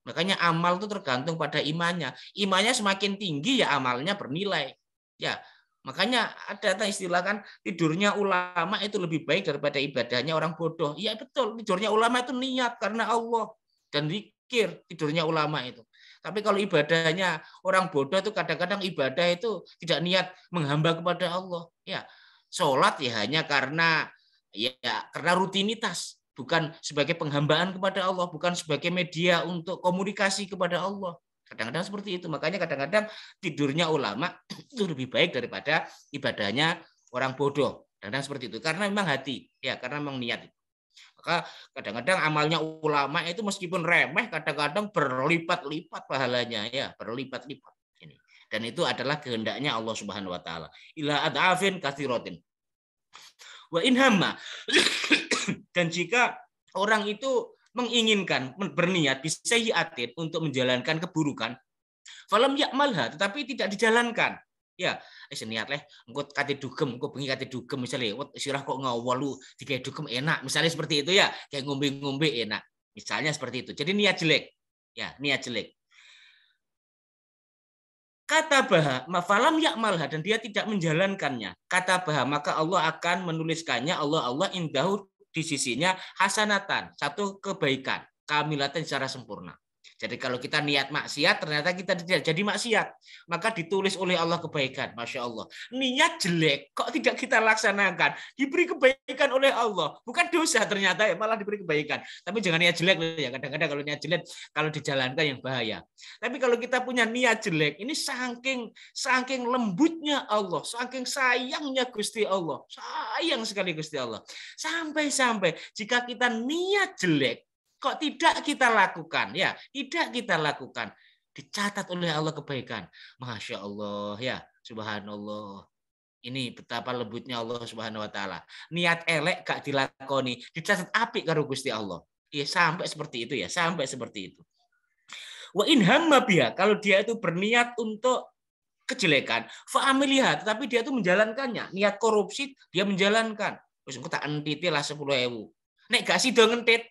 Makanya amal itu tergantung pada imannya. Imannya semakin tinggi, ya amalnya bernilai. Ya, makanya ada istilah kan, tidurnya ulama itu lebih baik daripada ibadahnya orang bodoh. Iya betul, tidurnya ulama itu niat karena Allah dan zikir, tidurnya ulama itu. Tapi kalau ibadahnya orang bodoh itu kadang-kadang ibadah itu tidak niat menghamba kepada Allah. Ya, sholat ya hanya karena rutinitas, bukan sebagai penghambaan kepada Allah, bukan sebagai media untuk komunikasi kepada Allah. Kadang-kadang seperti itu. Makanya kadang-kadang tidurnya ulama itu lebih baik daripada ibadahnya orang bodoh. Kadang-kadang seperti itu. Karena memang hati, ya, karena memang niat. Maka kadang-kadang amalnya ulama itu meskipun remeh, kadang-kadang berlipat-lipat pahalanya, ya, berlipat-lipat. Ini. Dan itu adalah kehendaknya Allah Subhanahu wa taala. Ila ad'afin katsiratin. Wa in hamma, dan jika orang itu menginginkan, berniat bisayyi'atin, untuk menjalankan keburukan, falam ya'malha, tetapi tidak dijalankan. Ya, niat leh, engko kate dugem, engko bengi kate dugem, misalnya sirah kok ngawolu digawe dugem enak, misalnya seperti itu, ya, kayak ngombe-ngombe enak. Misalnya seperti itu. Jadi niat jelek. Ya, niat jelek. Kata falam ya'malha, dan dia tidak menjalankannya. Kata maka Allah akan menuliskannya, Allah indahu, di sisinya hasanatan, satu kebaikan, kamilatan secara sempurna. Jadi kalau kita niat maksiat, ternyata kita tidak jadi maksiat, maka ditulis oleh Allah kebaikan. Masya Allah. Niat jelek kok tidak kita laksanakan, diberi kebaikan oleh Allah. Bukan dosa ternyata, ya, malah diberi kebaikan. Tapi jangan niat jelek, ya. Kadang-kadang kalau niat jelek, kalau dijalankan yang bahaya. Tapi kalau kita punya niat jelek, ini saking lembutnya Allah, saking sayangnya Gusti Allah, sayang sekali Gusti Allah. Sampai-sampai jika kita niat jelek, kok tidak kita lakukan, ya, tidak kita lakukan, dicatat oleh Allah kebaikan. Masya Allah, ya, subhanallah. Ini betapa lembutnya Allah Subhanahu wa taala. Niat elek gak dilakoni, dicatat apik karo Gusti Allah. Ya, sampai seperti itu, ya, sampai seperti itu. Wa in hamma biha, kalau dia itu berniat untuk kejelekan, fa'amiliha, tapi dia itu menjalankannya. Niat korupsi dia menjalankan. Wis engko tak entiti lah 10.000. Nek gak sida ngentit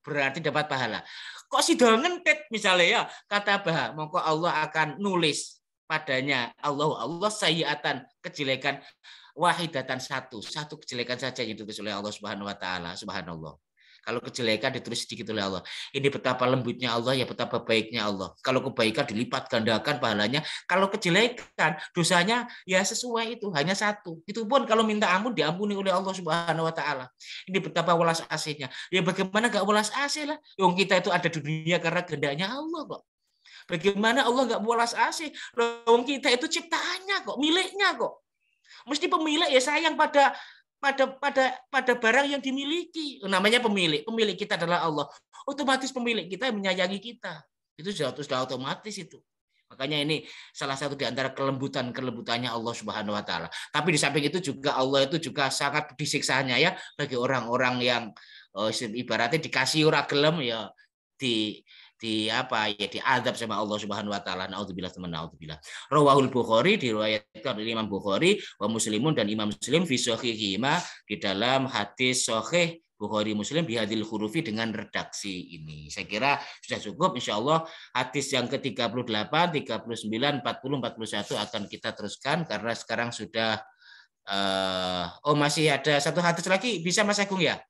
berarti dapat pahala. Kok sida ngentit misalnya ya, kata bah, mongko Allah akan nulis padanya Allah sayyiatan, kejelekan wahidatan, satu kejelekan saja yang ditulis oleh Allah Subhanahu wa taala. Subhanallah. Kalau kejelekan ditulis sedikit oleh Allah. Ini betapa lembutnya Allah, ya betapa baiknya Allah. Kalau kebaikan dilipat gandakan pahalanya. Kalau kejelekan dosanya ya sesuai itu, hanya satu. Itu pun kalau minta ampun diampuni oleh Allah Subhanahu wa taala. Ini betapa welas asihnya. Ya bagaimana gak welas asih lah. Yang kita itu ada di dunia karena kehendaknya Allah kok. Bagaimana Allah gak welas asih? Yang kita itu ciptaannya kok, miliknya kok. Mesti pemilik ya sayang pada barang yang dimiliki. Namanya pemilik kita adalah Allah. Otomatis pemilik kita menyayangi kita. Itu sudah otomatis itu. Makanya ini salah satu di antara kelembutannya Allah Subhanahu wa taala. Tapi di samping itu juga Allah itu juga sangat disiksanya ya bagi orang-orang yang ibaratnya dikasih ora gelem ya diazab sama Allah Subhanahu wa taala. Naudzubillah naudzubillah. Rawahul Bukhari, diriwayatkan oleh Imam Bukhari, wa Muslimun, dan Imam Muslim fi sahihihima, di dalam hadis sahih Bukhari Muslim bihadil hurufi, dengan redaksi ini. Saya kira sudah cukup. Insyaallah hadis yang ke-38, 39, 40, 41 akan kita teruskan karena sekarang sudah masih ada satu hadis lagi, bisa Mas Agung ya?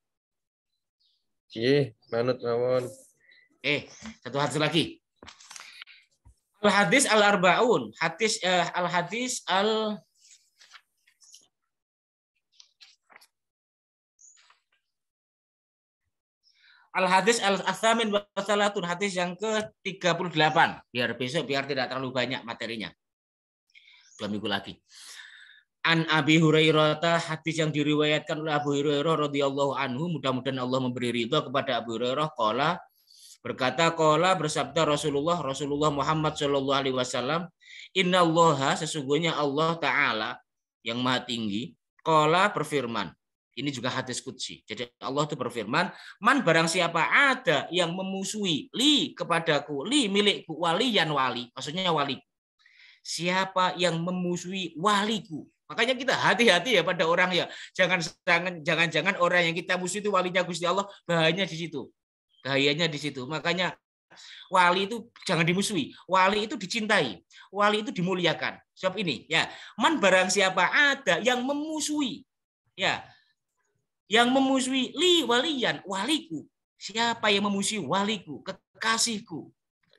Nggih, manut mawon. Satu hadis lagi. Al-hadis al-arbaun, hadis al-hadis al Al-hadis al-tsamin wa salatun, hadis yang ke-38. Biar tidak terlalu banyak materinya. 2 minggu lagi. An Abi Hurairah, hadis yang diriwayatkan oleh Abu Hurairah radhiyallahu anhu, mudah-mudahan Allah memberi ridha kepada Abu Hurairah, bersabda Rasulullah Muhammad sallallahu alaihi wasallam, innallaha, sesungguhnya Allah taala yang maha tinggi, berfirman. Ini juga hadis qudsi. Jadi Allah itu berfirman, man barang siapa ada yang memusuhi li kepadaku, li milikku, waliyan wali, maksudnya wali. Siapa yang memusuhi waliku? Makanya kita hati-hati ya pada orang ya. Jangan orang yang kita musuhi itu walinya Gusti Allah, bahayanya di situ. Bahayanya di situ. Makanya wali itu jangan dimusuhi. Wali itu dicintai. Wali itu dimuliakan. Sebab ini ya, man barang siapa ada yang memusuhi, ya, yang memusuhi li waliyan, waliku. Siapa yang memusuhi waliku, kekasihku.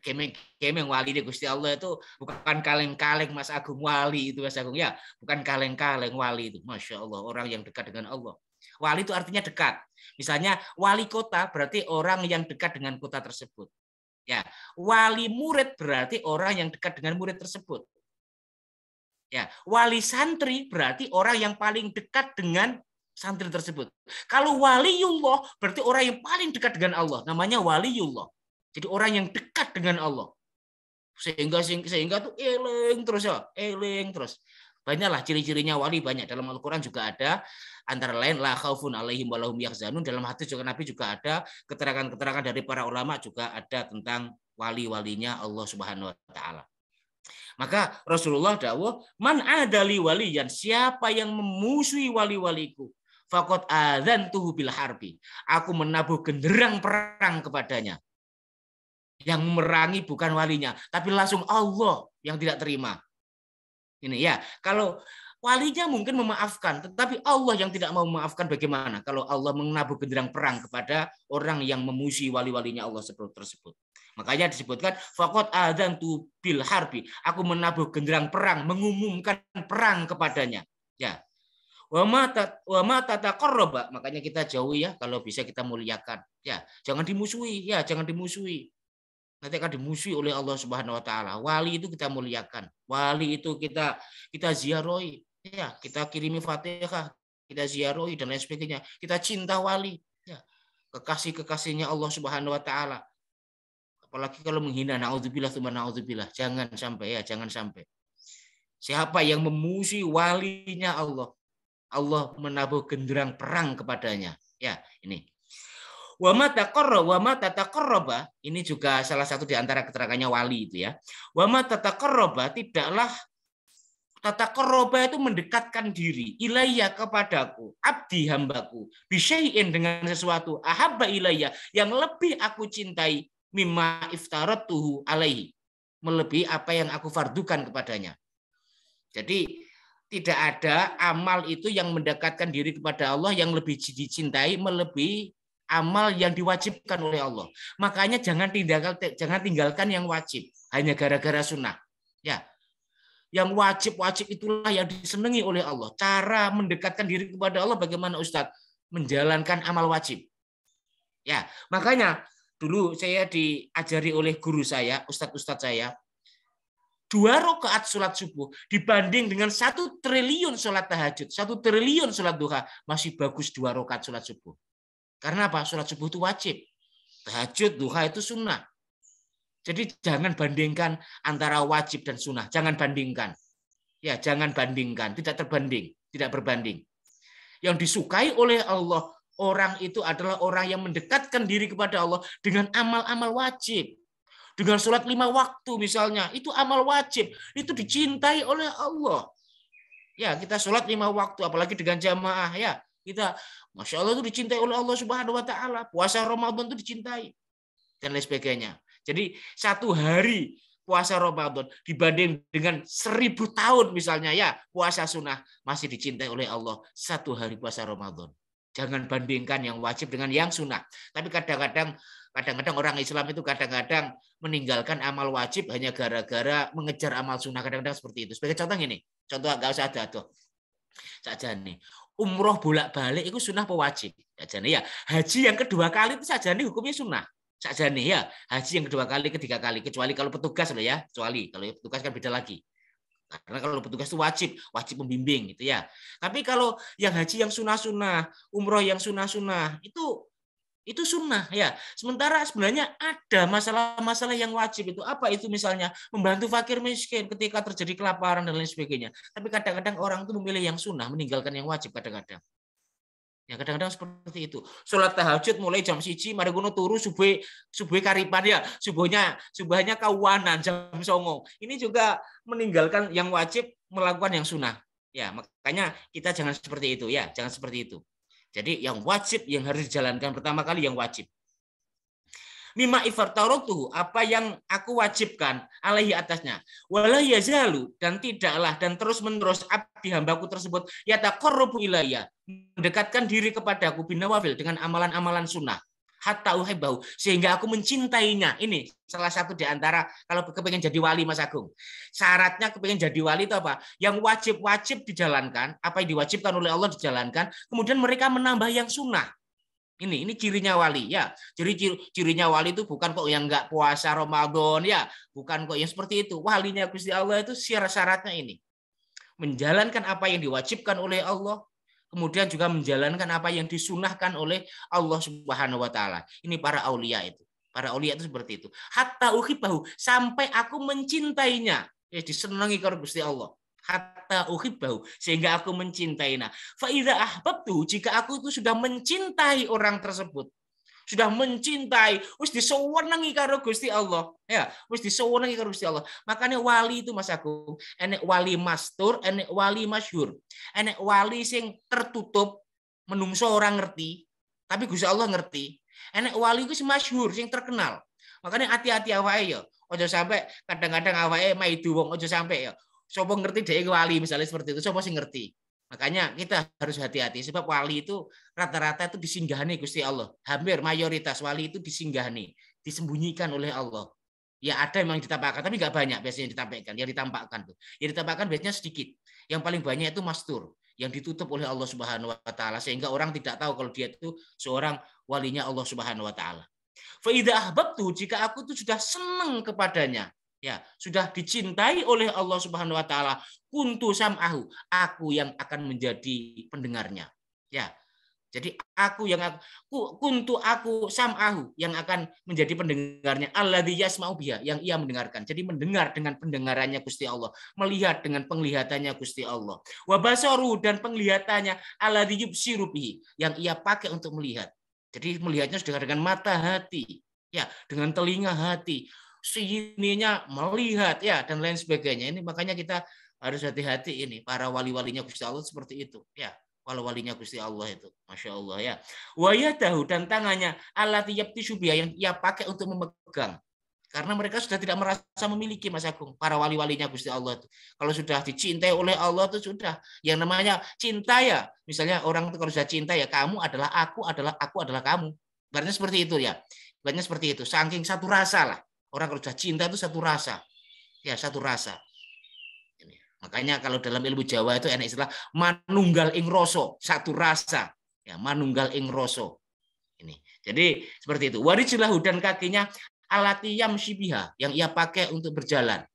Kemeng wali di Gusti Allah itu bukan kaleng-kaleng Mas Agung, wali itu Mas Agung ya, bukan kaleng-kaleng wali itu. Masya Allah, orang yang dekat dengan Allah. Wali itu artinya dekat. Misalnya wali kota berarti orang yang dekat dengan kota tersebut. Ya, wali murid berarti orang yang dekat dengan murid tersebut. Ya, wali santri berarti orang yang paling dekat dengan santri tersebut. Kalau waliullah berarti orang yang paling dekat dengan Allah, namanya waliullah. Jadi orang yang dekat dengan Allah. Sehingga tuh eling terus ya, eling terus. Banyaklah ciri-cirinya wali, banyak. Dalam Al-Qur'an juga ada, antara lain la khaufun alaihim wa lahum yahzanun. Dalam hadis juga Nabi juga ada keterangan-keterangan dari para ulama, juga ada tentang wali-walinya Allah Subhanahu wa taala. Maka Rasulullah dawuh, man adali waliyan, siapa yang memusuhi wali-waliku, faqad adzantuhu bil harbi, aku menabuh genderang perang kepadanya. Yang memerangi bukan walinya, tapi langsung Allah yang tidak terima. Ini ya, kalau walinya mungkin memaafkan, tetapi Allah yang tidak mau memaafkan, bagaimana kalau Allah menabuh genderang perang kepada orang yang memusuhi wali-walinya Allah tersebut. Makanya disebutkan faqad adzantu bil harbi, aku menabuh genderang perang, mengumumkan perang kepadanya. Ya. Wa ma tataqarraba, makanya kita jauhi ya, kalau bisa kita muliakan. Ya, jangan dimusuhi, ya, jangan dimusuhi. Nanti akan dimusuhi oleh Allah Subhanahu wa taala. Wali itu kita muliakan. Wali itu kita ziarahi, ya, kita kirimi Fatihah, kita ziarahi dan lain sebagainya. Kita cinta wali, ya. Kekasih-kekasihnya Allah Subhanahu wa taala. Apalagi kalau menghina, naudzubillah tsumma naudzubillah. Jangan sampai ya, jangan sampai. Siapa yang memusuhi walinya Allah, Allah menabuh genderang perang kepadanya. Ya, ini. Wa ma tataqarraba, ini juga salah satu di antara keterangannya wali itu ya. Wa ma tataqarraba, tidaklah tataqarraba itu mendekatkan diri ilayya kepadaku, abdi hambaku, bisyai'in dengan sesuatu, ahabba ilayya yang lebih aku cintai, mimma iftaratuhu alaihi, melebihi apa yang aku fardukan kepadanya. Jadi tidak ada amal itu yang mendekatkan diri kepada Allah yang lebih dicintai melebihi amal yang diwajibkan oleh Allah. Makanya jangan tinggalkan yang wajib hanya gara-gara sunnah. Ya, yang wajib-wajib itulah yang disenangi oleh Allah. Cara mendekatkan diri kepada Allah bagaimana Ustadz? Menjalankan amal wajib. Ya, makanya dulu saya diajari oleh guru saya, ustadz-ustadz saya, 2 rakaat sholat subuh dibanding dengan 1 triliun sholat tahajud, 1 triliun sholat duha, masih bagus 2 rakaat sholat subuh. Karena apa? Sholat subuh itu wajib. Tahajud, duha itu sunnah. Jadi jangan bandingkan antara wajib dan sunnah. Jangan bandingkan. Ya, jangan bandingkan. Tidak terbanding. Tidak berbanding. Yang disukai oleh Allah, orang itu adalah orang yang mendekatkan diri kepada Allah dengan amal-amal wajib. Dengan sholat 5 waktu misalnya. Itu amal wajib. Itu dicintai oleh Allah. Ya, kita sholat 5 waktu. Apalagi dengan jamaah. Ya, kita Masya Allah itu dicintai oleh Allah Subhanahu wa Ta'ala. Puasa Ramadan itu dicintai. Dan lain sebagainya. Jadi 1 hari puasa Ramadan dibanding dengan 1000 tahun misalnya ya puasa sunnah masih dicintai oleh Allah 1 hari puasa Ramadan. Jangan bandingkan yang wajib dengan yang sunnah. Tapi kadang-kadang orang Islam itu kadang-kadang meninggalkan amal wajib hanya gara-gara mengejar amal sunnah. Kadang-kadang seperti itu. Sebagai contoh ini, contoh nggak usah ada tuh. Saja nih. Umroh bolak-balik itu sunnah apa wajib? Saja nih ya. Haji yang kedua kali itu saja nih hukumnya sunnah. Saja nih ya. Haji yang kedua kali, ketiga kali. Kecuali kalau petugas loh ya. Kecuali kalau petugas kan beda lagi. Karena kalau petugas itu wajib membimbing gitu ya. Tapi kalau yang haji yang sunnah-sunnah, umroh yang sunnah-sunnah itu sunnah ya. Sementara sebenarnya ada masalah-masalah yang wajib itu. Apa itu misalnya membantu fakir miskin ketika terjadi kelaparan dan lain sebagainya. Tapi kadang-kadang orang itu memilih yang sunnah, meninggalkan yang wajib kadang-kadang. Ya kadang-kadang seperti itu. Sholat tahajud mulai jam 1, mari ngono turu subuh karipan ya. Subuhnya kawanan jam 9. Ini juga meninggalkan yang wajib, melakukan yang sunnah. Ya, makanya kita jangan seperti itu ya, jangan seperti itu. Jadi yang wajib yang harus dijalankan pertama kali yang wajib. Mimma ifartarotuhu, apa yang aku wajibkan alaihi atasnya. Wala yazalu, dan tidaklah dan terus-menerus abdi hambaku tersebut yataqarrabu ilayya, mendekatkan diri kepadaku binawafil dengan amalan-amalan sunnah. Hatta uhibbahu, sehingga aku mencintainya. Ini salah satu di antara kalau kepengen jadi wali Mas Agung. Syaratnya kepengen jadi wali itu apa? Yang wajib-wajib dijalankan, apa yang diwajibkan oleh Allah dijalankan, kemudian mereka menambah yang sunnah. Ini cirinya wali ya. Jadi cirinya wali itu bukan kok yang enggak puasa Ramadan ya, bukan kok yang seperti itu. Walinya Gusti Allah itu syaratnya ini. Menjalankan apa yang diwajibkan oleh Allah, kemudian juga menjalankan apa yang disunahkan oleh Allah Subhanahu wa taala. Ini para aulia itu. Para aulia itu seperti itu. Hatta uhibbahu, sampai aku mencintainya. Ya disenangi karo Gusti Allah. Hatta uhibbahu, sehingga aku mencintainya. Fa idza ahbabtu, jika aku itu sudah mencintai orang tersebut, sudah mencintai, wis disewenengi karo Gusti Allah, ya, wis disewenengi karo Gusti Allah. Makanya wali itu Mas Agung, enek wali mastur, enek wali masyhur. Enek wali sing tertutup, menungso orang ngerti, tapi Gusti Allah ngerti. Enek wali itu sing masyhur, sing terkenal. Makanya hati-hati awake ya. Ojo sampai kadang-kadang awake maidu wong, ojo sampai ya. Sopo ngerti dhek wali misalnya seperti itu, sopo sing ngerti. Makanya kita harus hati-hati sebab wali itu rata-rata itu disinggahani Gusti Allah. Hampir mayoritas wali itu disinggahani, disembunyikan oleh Allah. Ya ada yang ditampakkan tapi nggak banyak biasanya ditampakkan, yang ditampakkan tuh. Yang ditampakkan biasanya sedikit. Yang paling banyak itu mastur, yang ditutup oleh Allah Subhanahu wa taala sehingga orang tidak tahu kalau dia itu seorang walinya Allah Subhanahu wa taala. Fa idza ahbabtu, jika aku itu sudah senang kepadanya, ya, sudah dicintai oleh Allah Subhanahu wa taala, kuntu sam'ahu, aku yang akan menjadi pendengarnya. Ya. Jadi aku sam'ahu yang akan menjadi pendengarnya, alladzi yasma'u biha, yang ia mendengarkan. Jadi mendengar dengan pendengarannya Gusti Allah, melihat dengan penglihatannya Gusti Allah. Wa basaru, dan penglihatannya alladzi yubsiru bihi, yang ia pakai untuk melihat. Jadi melihatnya sudah dengan mata hati, ya, dengan telinga hati, sininya melihat, ya, dan lain sebagainya. Ini makanya kita harus hati-hati ini. Para wali-walinya Gusti Allah seperti itu, ya. Kalau walinya Gusti Allah itu, masya Allah, ya. Wa yadahu, dan tangannya allati yabtishu biha, yang ia pakai untuk memegang. Karena mereka sudah tidak merasa memiliki, Mas Agung, para wali-walinya Gusti Allah itu. Kalau sudah dicintai oleh Allah itu sudah. Yang namanya cinta, ya, misalnya orang itu kalau sudah cinta, ya, kamu adalah aku adalah kamu. Ibaratnya seperti itu, ya. Ibaratnya seperti itu. Saking satu rasa lah. Orang kalau sudah cinta itu satu rasa. Ya, satu rasa. Makanya kalau dalam ilmu Jawa itu enak istilah manunggal ing rasa, satu rasa. Ya, manunggal ing rasa. Ini. Jadi seperti itu. Warijlahu, dan kakinya alati yamshibiha, yang ia pakai untuk berjalan.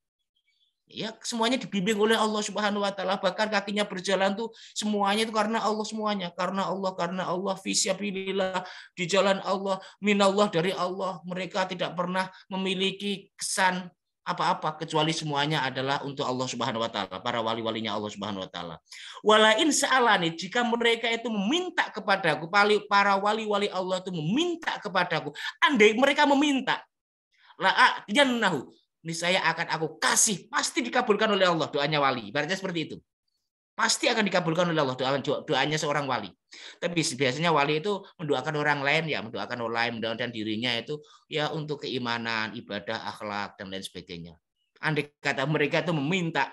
Ya, semuanya dibimbing oleh Allah Subhanahu wa taala, bahkan kakinya berjalan tuh semuanya itu karena Allah semuanya, karena Allah fisabilillah, di jalan Allah, minallah, dari Allah. Mereka tidak pernah memiliki kesan apa-apa kecuali semuanya adalah untuk Allah Subhanahu wa taala, para wali-walinya Allah Subhanahu wa taala. Walain sa'alani, jika mereka itu meminta kepadaku, para wali-wali Allah itu meminta kepadaku, andai mereka meminta, la yannahu, niscaya akan aku kasih, pasti dikabulkan oleh Allah doanya wali. Ibaratnya seperti itu. Pasti akan dikabulkan oleh Allah doanya seorang wali. Tapi biasanya wali itu mendoakan orang lain, ya, mendoakan orang lain, mendoakan dirinya itu ya untuk keimanan, ibadah, akhlak, dan lain sebagainya. Andai kata mereka itu meminta,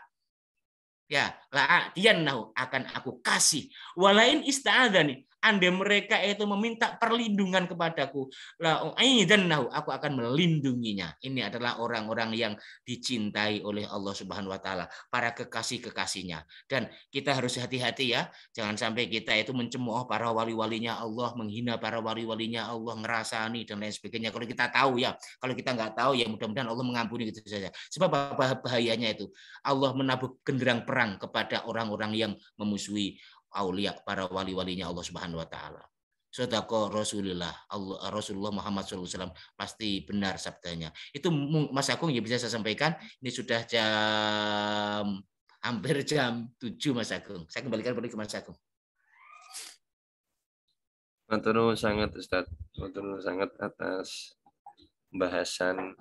ya, la'atiyannahu, akan aku kasih. Walain ista'adzani, andai mereka itu meminta perlindungan kepadaku, la'u'idzannahu, aku akan melindunginya. Ini adalah orang-orang yang dicintai oleh Allah Subhanahu wa taala, para kekasih-kekasihnya. Dan kita harus hati-hati, ya, jangan sampai kita itu mencemooh para wali-walinya Allah, menghina para wali-walinya Allah, ngerasani dan lain sebagainya. Kalau kita tahu, ya, kalau kita nggak tahu, ya mudah-mudahan Allah mengampuni gitu saja. Sebab bahayanya itu Allah menabuh genderang perang kepada orang-orang yang memusuhi aulia, para wali-walinya Allah Subhanahu wa taala. Sedekah Rasulullah Muhammad SAW pasti benar sabdanya. Itu Mas Agung yang bisa saya sampaikan. Ini sudah hampir jam 7, Mas Agung. Saya kembalikan ke Mas Agung. Matur sangat Ustaz. Matur sangat atas pembahasan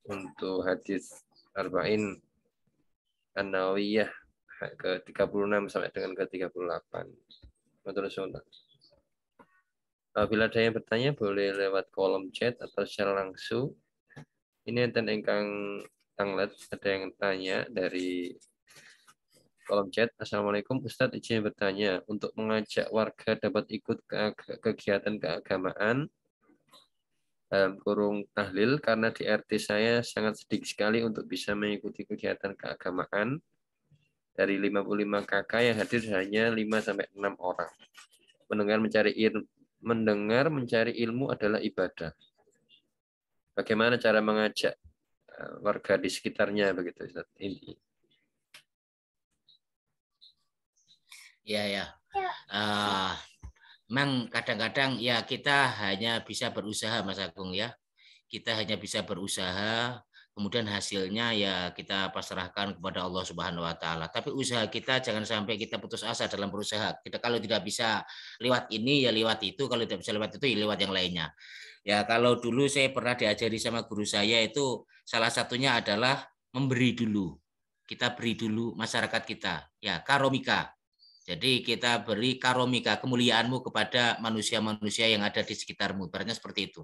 untuk hadis Arba'in An-Nawawiyah ke-36 sampai dengan ke-38. Matur suwun. Apabila ada yang bertanya boleh lewat kolom chat atau secara langsung. Ini enten ingkang tanglet, ada yang tanya dari kolom chat. Assalamualaikum Ustadz, izin bertanya, untuk mengajak warga dapat ikut kegiatan keagamaan kurung tahlil, karena di RT saya sangat sedikit sekali untuk bisa mengikuti kegiatan keagamaan. Dari 55 kakak yang hadir hanya 5-6 orang. Mendengar mencari ilmu adalah ibadah. Bagaimana cara mengajak warga di sekitarnya begitu Ustaz? Ini. Ya. Memang kadang-kadang ya kita hanya bisa berusaha, Mas Agung, ya. Kita hanya bisa berusaha, kemudian hasilnya ya kita pasrahkan kepada Allah Subhanahu wa taala. Tapi usaha kita jangan sampai kita putus asa dalam berusaha. Kita kalau tidak bisa lewat ini ya lewat itu, kalau tidak bisa lewat itu ya lewat yang lainnya. Ya, kalau dulu saya pernah diajari sama guru saya itu salah satunya adalah memberi dulu. Kita beri dulu masyarakat kita. Ya, karomika. Jadi kita beri karomika, kemuliaanmu kepada manusia-manusia yang ada di sekitarmu. Ibaratnya seperti itu.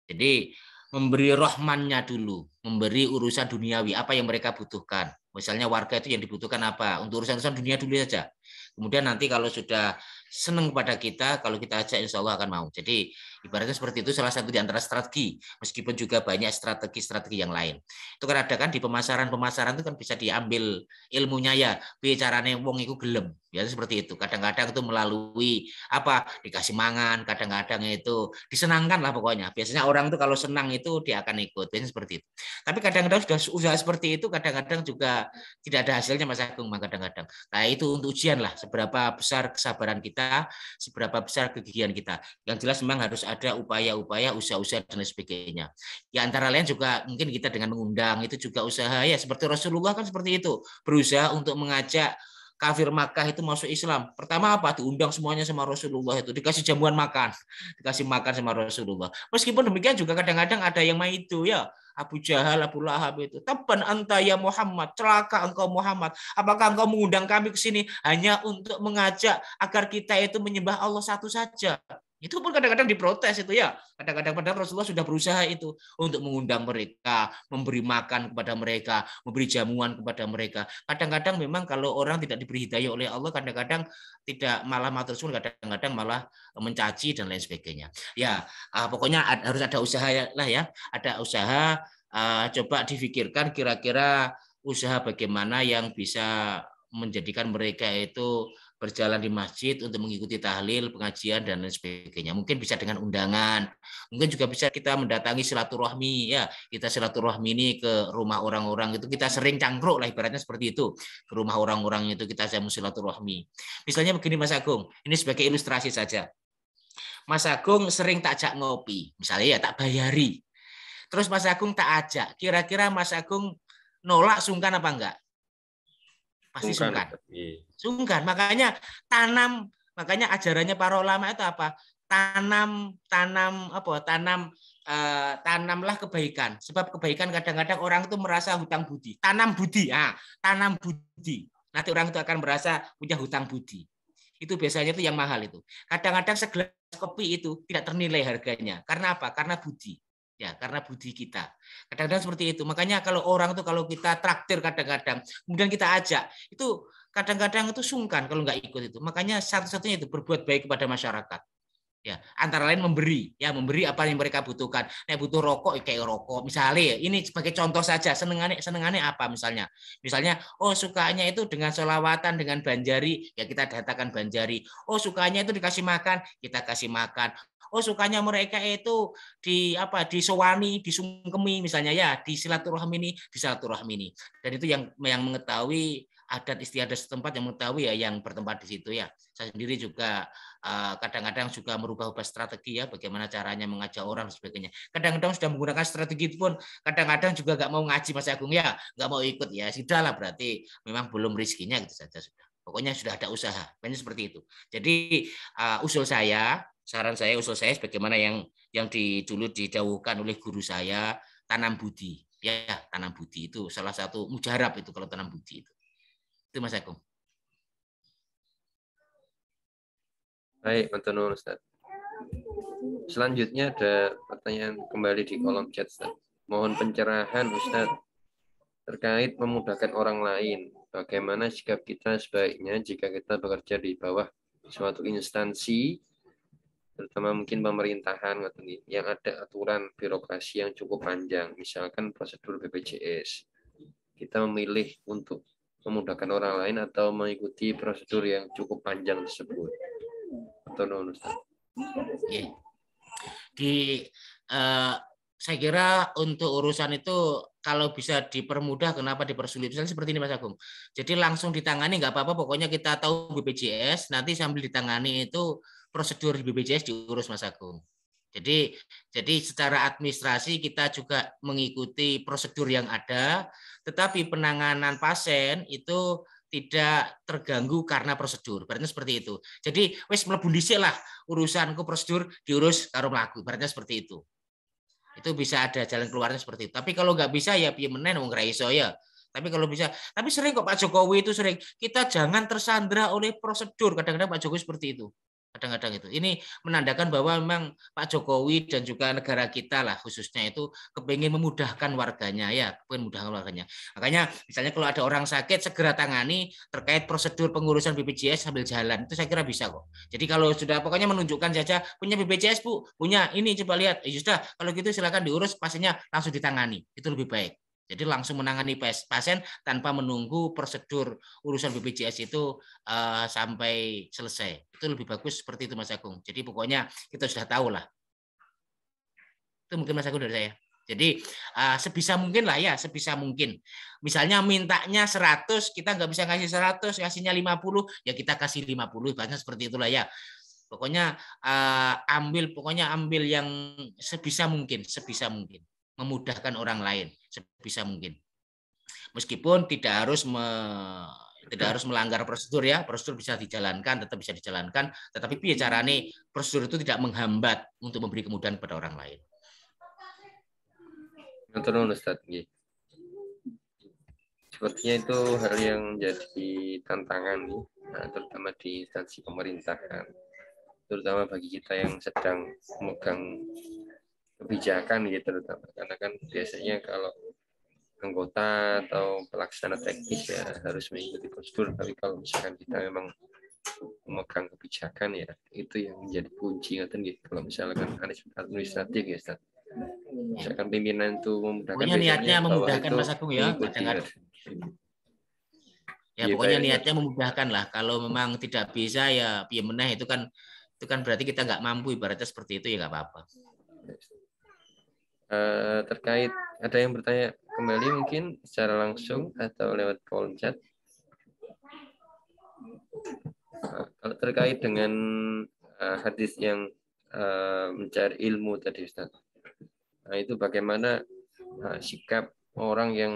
Jadi memberi rohmannya dulu, memberi urusan duniawi, apa yang mereka butuhkan. Misalnya warga itu yang dibutuhkan apa? Untuk urusan-urusan dunia dulu saja. Kemudian nanti kalau sudah senang kepada kita, kalau kita ajak insya Allah akan mau. Jadi ibaratnya seperti itu, salah satu di antara strategi, meskipun juga banyak strategi-strategi yang lain. Itu kan ada kan di pemasaran-pemasaran itu kan bisa diambil ilmunya, ya, bicaranya wong itu gelem. Ya seperti itu. Kadang-kadang itu melalui apa? Dikasih mangan, kadang-kadang itu disenangkan lah pokoknya. Biasanya orang itu kalau senang itu dia akan ikut. Biasanya seperti itu. Tapi kadang-kadang sudah usaha seperti itu, kadang-kadang juga tidak ada hasilnya, Mas Agung, kadang-kadang. Nah, itu untuk ujian lah, seberapa besar kesabaran kita, seberapa besar kegigihan kita. Yang jelas memang harus ada upaya-upaya, usaha-usaha dan lain sebagainya. Ya antara lain juga mungkin kita dengan mengundang itu juga usaha, ya seperti Rasulullah kan seperti itu, berusaha untuk mengajak kafir Makkah itu masuk Islam. Pertama apa? Diundang semuanya sama Rasulullah itu, dikasih jamuan makan, dikasih makan sama Rasulullah. Meskipun demikian juga kadang-kadang ada yang main itu ya, Abu Jahal, Abu Lahab itu. Taban anta ya Muhammad, celaka engkau Muhammad. Apakah engkau mengundang kami ke sini hanya untuk mengajak agar kita itu menyembah Allah satu saja? Itu pun kadang-kadang diprotes itu ya. Kadang-kadang padahal Rasulullah sudah berusaha itu untuk mengundang mereka, memberi makan kepada mereka, memberi jamuan kepada mereka. Kadang-kadang memang kalau orang tidak diberi hidayah oleh Allah, kadang-kadang tidak malah matur suwun, kadang-kadang malah mencaci dan lain sebagainya. Ya, pokoknya harus ada usaha lah ya. Ada usaha, coba difikirkan kira-kira usaha bagaimana yang bisa menjadikan mereka itu berjalan di masjid untuk mengikuti tahlil, pengajian dan lain sebagainya. Mungkin bisa dengan undangan, mungkin juga bisa kita mendatangi silaturahmi ya. Kita silaturahmi ini ke rumah orang-orang itu, kita sering cangkruk lah ibaratnya seperti itu. Ke rumah orang-orang itu kita jamu silaturahmi. Misalnya begini Mas Agung, ini sebagai ilustrasi saja. Mas Agung sering tak ajak ngopi, misalnya ya tak bayari. Terus Mas Agung tak ajak, kira-kira Mas Agung nolak, sungkan apa enggak? Pasti sungkan. Sungkan. Makanya makanya ajarannya para ulama itu apa? Tanamlah kebaikan. Sebab kebaikan kadang-kadang orang itu merasa hutang budi. Tanam budi. Tanam budi. Nanti orang itu akan merasa punya hutang budi. Itu biasanya itu yang mahal itu. Kadang-kadang segelas kopi itu tidak ternilai harganya. Karena apa? Karena budi. Ya, karena budi kita. Kadang-kadang seperti itu. Makanya kalau orang itu, kalau kita traktir kadang-kadang, kemudian kita ajak, itu kadang-kadang itu sungkan kalau nggak ikut itu. Makanya satu-satunya itu berbuat baik kepada masyarakat. Ya, antara lain memberi, ya memberi apa yang mereka butuhkan. Nek butuh rokok, kayak rokok. Misalnya, ini sebagai contoh saja, senengannya apa misalnya? Misalnya, oh sukanya itu dengan sholawatan, dengan banjari, ya kita datangkan banjari. Oh sukanya itu dikasih makan, kita kasih makan. Oh sukanya mereka itu disowani, disungkemi misalnya ya, di silaturahmi ini. Dan itu yang mengetahui adat istiadat setempat, yang mengetahui ya yang bertempat di situ ya. Saya sendiri juga kadang-kadang juga merubah strategi ya, bagaimana caranya mengajak orang dan sebagainya. Kadang-kadang sudah menggunakan strategi itu pun kadang-kadang juga nggak mau ngaji Mas Agung ya, nggak mau ikut ya, sudahlah berarti memang belum rezekinya gitu saja sudah. Pokoknya sudah ada usaha, banyak seperti itu. Jadi saran saya, usul saya sebagaimana yang dulu didawuhkan oleh guru saya, tanam budi. Ya, tanam budi itu salah satu mujarab itu kalau tanam budi itu. Itu Mas Agung. Baik, Matur Ustaz. Selanjutnya ada pertanyaan kembali di kolom chat, Ustaz. Mohon pencerahan Ustaz terkait memudahkan orang lain. Bagaimana sikap kita sebaiknya jika kita bekerja di bawah suatu instansi, terutama mungkin pemerintahan yang ada aturan birokrasi yang cukup panjang, misalkan prosedur BPJS. Kita memilih untuk memudahkan orang lain atau mengikuti prosedur yang cukup panjang tersebut. Atau Ustaz. Saya kira untuk urusan itu kalau bisa dipermudah, kenapa dipersulit? Misalnya seperti ini Mas Agung. Jadi langsung ditangani nggak apa-apa, pokoknya kita tahu BPJS, nanti sambil ditangani itu prosedur BPJS diurus Mas Agung. Jadi secara administrasi kita juga mengikuti prosedur yang ada, tetapi penanganan pasien itu tidak terganggu karena prosedur. Berarti seperti itu. Jadi wis mlebu dhisik lah urusanku, prosedur diurus karo mlaku. Berarti seperti itu. Itu bisa ada jalan keluarnya seperti itu. Tapi kalau nggak bisa ya piye meneh wong ra iso ya. Tapi kalau bisa, tapi sering kok Pak Jokowi itu sering, kita jangan tersandra oleh prosedur. Kadang-kadang Pak Jokowi seperti itu. Kadang-kadang itu. Ini menandakan bahwa memang Pak Jokowi dan juga negara kita lah khususnya itu kepingin memudahkan warganya ya, kepingin memudahkan warganya. Makanya misalnya kalau ada orang sakit segera tangani terkait prosedur pengurusan BPJS sambil jalan. Itu saya kira bisa kok. Jadi kalau sudah pokoknya menunjukkan saja punya BPJS Bu, punya ini coba lihat. Ya sudah, kalau gitu silakan diurus, pasiennya langsung ditangani. Itu lebih baik. Jadi langsung menangani pasien tanpa menunggu prosedur urusan BPJS itu sampai selesai. Itu lebih bagus seperti itu Mas Agung. Jadi pokoknya kita sudah tahu lah. Itu mungkin Mas Agung dari saya. Jadi sebisa mungkin lah ya, sebisa mungkin. Misalnya mintanya 100, kita nggak bisa ngasih 100, kasihnya 50, ya kita kasih 50. Bahkan seperti itulah ya. Pokoknya ambil yang sebisa mungkin. Memudahkan orang lain sebisa mungkin. Meskipun tidak harus Tidak harus melanggar prosedur ya, prosedur bisa dijalankan, tetap bisa dijalankan, tetapi bicaranya prosedur itu tidak menghambat untuk memberi kemudahan kepada orang lain. Betul, Ustaz. Sepertinya itu hal yang jadi tantangan nih, nah, terutama di instansi pemerintahan, terutama bagi kita yang sedang memegang kebijakan gitu, terutama karena kan biasanya kalau anggota atau pelaksana teknis ya harus mengikuti prosedur, tapi kalau misalkan kita memang memegang kebijakan ya itu yang menjadi kunci gitu. Kalau misalkan administratif ya Ustaz, misalkan pimpinan itu memudahkan, pokoknya niatnya memudahkan Mas Agung ya, kadang-kadang ya pokoknya niatnya memudahkan lah. Kalau memang tidak bisa ya piye meneh, itu kan berarti kita nggak mampu, ibaratnya seperti itu ya nggak apa-apa. Terkait ada yang bertanya kembali mungkin secara langsung atau lewat kolom chat. Kalau terkait dengan hadis yang mencari ilmu tadi Ustaz, nah, itu bagaimana sikap orang yang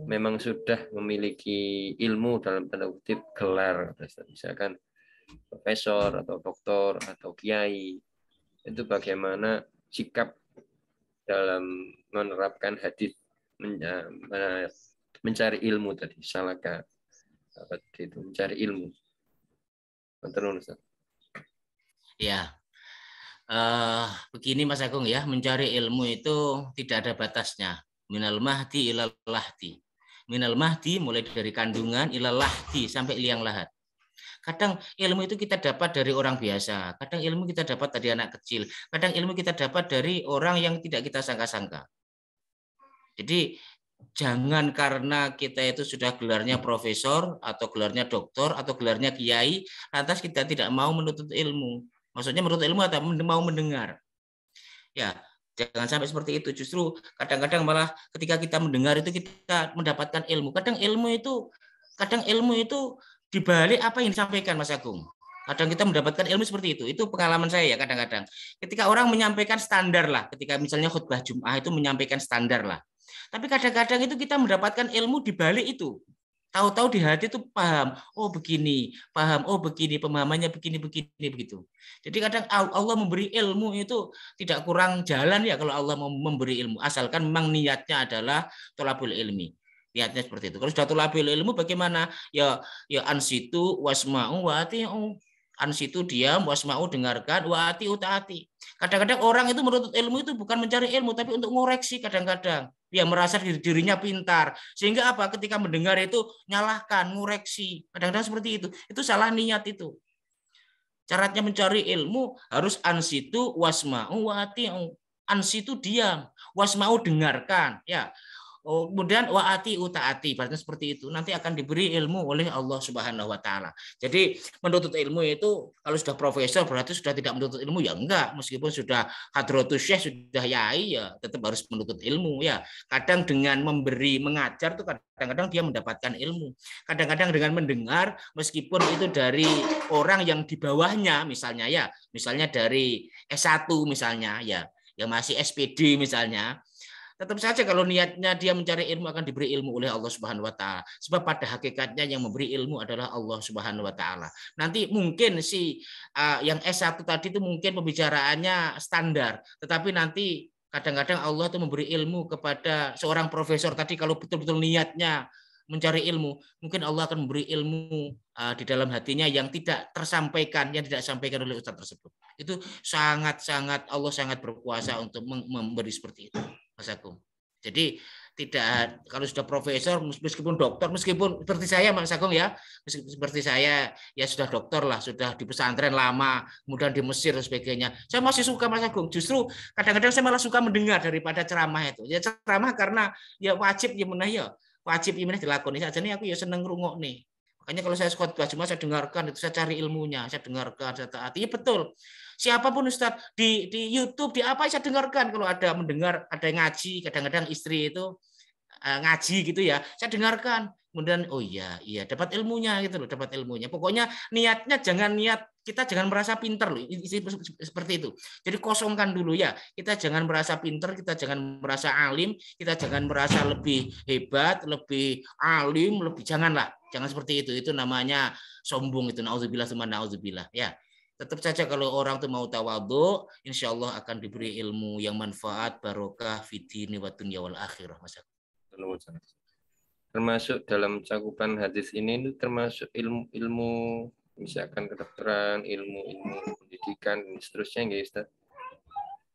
memang sudah memiliki ilmu dalam tanda kutip gelar, misalkan profesor atau doktor atau kiai, itu bagaimana sikap dalam menerapkan hadis mencari ilmu tadi, salahkah itu mencari ilmu? Ya, begini Mas Agung ya, mencari ilmu itu tidak ada batasnya. Minal mahdi ilal lahdi. Minal mahdi mulai dari kandungan ilal lahdi sampai liang lahat. Kadang ilmu itu kita dapat dari orang biasa, kadang ilmu kita dapat dari anak kecil, kadang ilmu kita dapat dari orang yang tidak kita sangka-sangka. Jadi jangan karena kita itu sudah gelarnya profesor atau gelarnya doktor atau gelarnya kiai, lantas kita tidak mau menuntut ilmu. Maksudnya menuntut ilmu atau mau mendengar. Ya, jangan sampai seperti itu. Justru kadang-kadang malah ketika kita mendengar itu kita mendapatkan ilmu. Kadang ilmu itu dibalik apa yang disampaikan Mas Agung. Kadang kita mendapatkan ilmu seperti itu. Itu pengalaman saya ya kadang-kadang. Ketika orang menyampaikan standar lah, ketika misalnya khutbah Jum'ah itu menyampaikan standar lah. Tapi kadang-kadang itu kita mendapatkan ilmu di balik itu. Tahu-tahu di hati itu paham, oh begini, paham, oh begini, pemahamannya begini, begitu. Jadi kadang Allah memberi ilmu itu tidak kurang jalan ya kalau Allah mau memberi ilmu. Asalkan memang niatnya adalah thalabul ilmi. Niatnya seperti itu. Kalau sudah thalabul ilmu bagaimana? Ya ansitu wasma'u wa ati'u. Ansitu diam, wasma'u dengarkan, wa ati'u taati. Kadang-kadang orang itu menuntut ilmu itu bukan mencari ilmu tapi untuk ngoreksi kadang-kadang. Dia merasa dirinya pintar. Sehingga apa? Ketika mendengar itu nyalahkan, ngoreksi. Kadang-kadang seperti itu. Itu salah niat itu. Caranya mencari ilmu harus ansitu wasma'u wa ati'u. Ansitu diam, wasma'u dengarkan, ya. Kemudian waati utaati, berarti seperti itu. Nanti akan diberi ilmu oleh Allah Subhanahu wa taala. Jadi menuntut ilmu itu kalau sudah profesor berarti sudah tidak menuntut ilmu ya enggak, meskipun sudah hadratus syekh, sudah yai ya tetap harus menuntut ilmu ya. Kadang dengan mengajar tuh kadang-kadang dia mendapatkan ilmu. Kadang-kadang dengan mendengar meskipun itu dari orang yang di bawahnya misalnya ya, misalnya dari S1 misalnya ya, yang masih SPD misalnya. Tetap saja kalau niatnya dia mencari ilmu akan diberi ilmu oleh Allah Subhanahu wa taala. Sebab pada hakikatnya yang memberi ilmu adalah Allah Subhanahu wa taala. Nanti mungkin yang S1 tadi itu mungkin pembicaraannya standar, tetapi nanti kadang-kadang Allah itu memberi ilmu kepada seorang profesor tadi kalau betul-betul niatnya mencari ilmu, mungkin Allah akan memberi ilmu di dalam hatinya yang tidak tersampaikan, yang tidak disampaikan oleh ustadz tersebut. Itu sangat-sangat Allah sangat berkuasa untuk memberi seperti itu. Mas Agung. Jadi tidak kalau sudah profesor meskipun dokter meskipun seperti saya Mas Agung ya seperti saya ya sudah dokter lah sudah di pesantren lama kemudian di Mesir dan sebagainya saya masih suka Mas Agung justru kadang-kadang saya malah suka mendengar daripada ceramah itu ya ceramah karena ya wajib dilakoni saja nih aku ya seneng ngrungok nih. Makanya kalau saya khotbah cuma saya dengarkan itu saya cari ilmunya, saya dengarkan, saya taati. Ya betul. Siapapun Ustadz di YouTube, di apa saya dengarkan kalau ada mendengar ada yang ngaji, kadang-kadang istri itu ngaji gitu ya, saya dengarkan. Kemudian oh iya dapat ilmunya gitu loh, dapat ilmunya. Pokoknya niatnya kita jangan merasa pinter loh, seperti itu. Jadi kosongkan dulu ya. Kita jangan merasa pinter, kita jangan merasa alim, kita jangan merasa lebih hebat, lebih alim, lebih janganlah. Jangan seperti itu. Itu namanya sombong itu. Nauzubillah tsumma nauzubillah. Ya. Tetap saja kalau orang tuh mau tawadhu, insya Allah akan diberi ilmu yang manfaat, barokah, fidini wa dunya wal akhirah. Mas. Termasuk dalam cakupan hadis ini itu termasuk ilmu-ilmu misalkan kedokteran, ilmu-ilmu pendidikan dan seterusnya nggih Ustaz?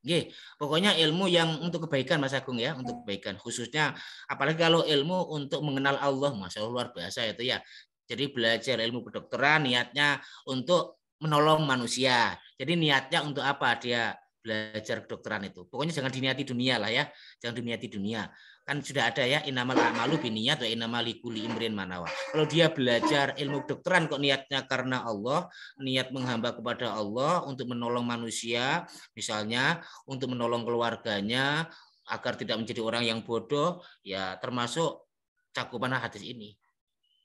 Oke, pokoknya ilmu yang untuk kebaikan Mas Agung ya, untuk kebaikan khususnya apalagi kalau ilmu untuk mengenal Allah, Masya Allah luar biasa itu ya. Jadi belajar ilmu kedokteran niatnya untuk menolong manusia. Jadi niatnya untuk apa dia belajar kedokteran itu? Pokoknya jangan diniati dunia lah ya, jangan diniati dunia. Kan sudah ada ya innamal a'malu binniyat wa innamal likulli imrin ma nawa. Kalau dia belajar ilmu kedokteran kok niatnya karena Allah, niat menghamba kepada Allah untuk menolong manusia, misalnya untuk menolong keluarganya agar tidak menjadi orang yang bodoh, ya termasuk cakupan hadis ini.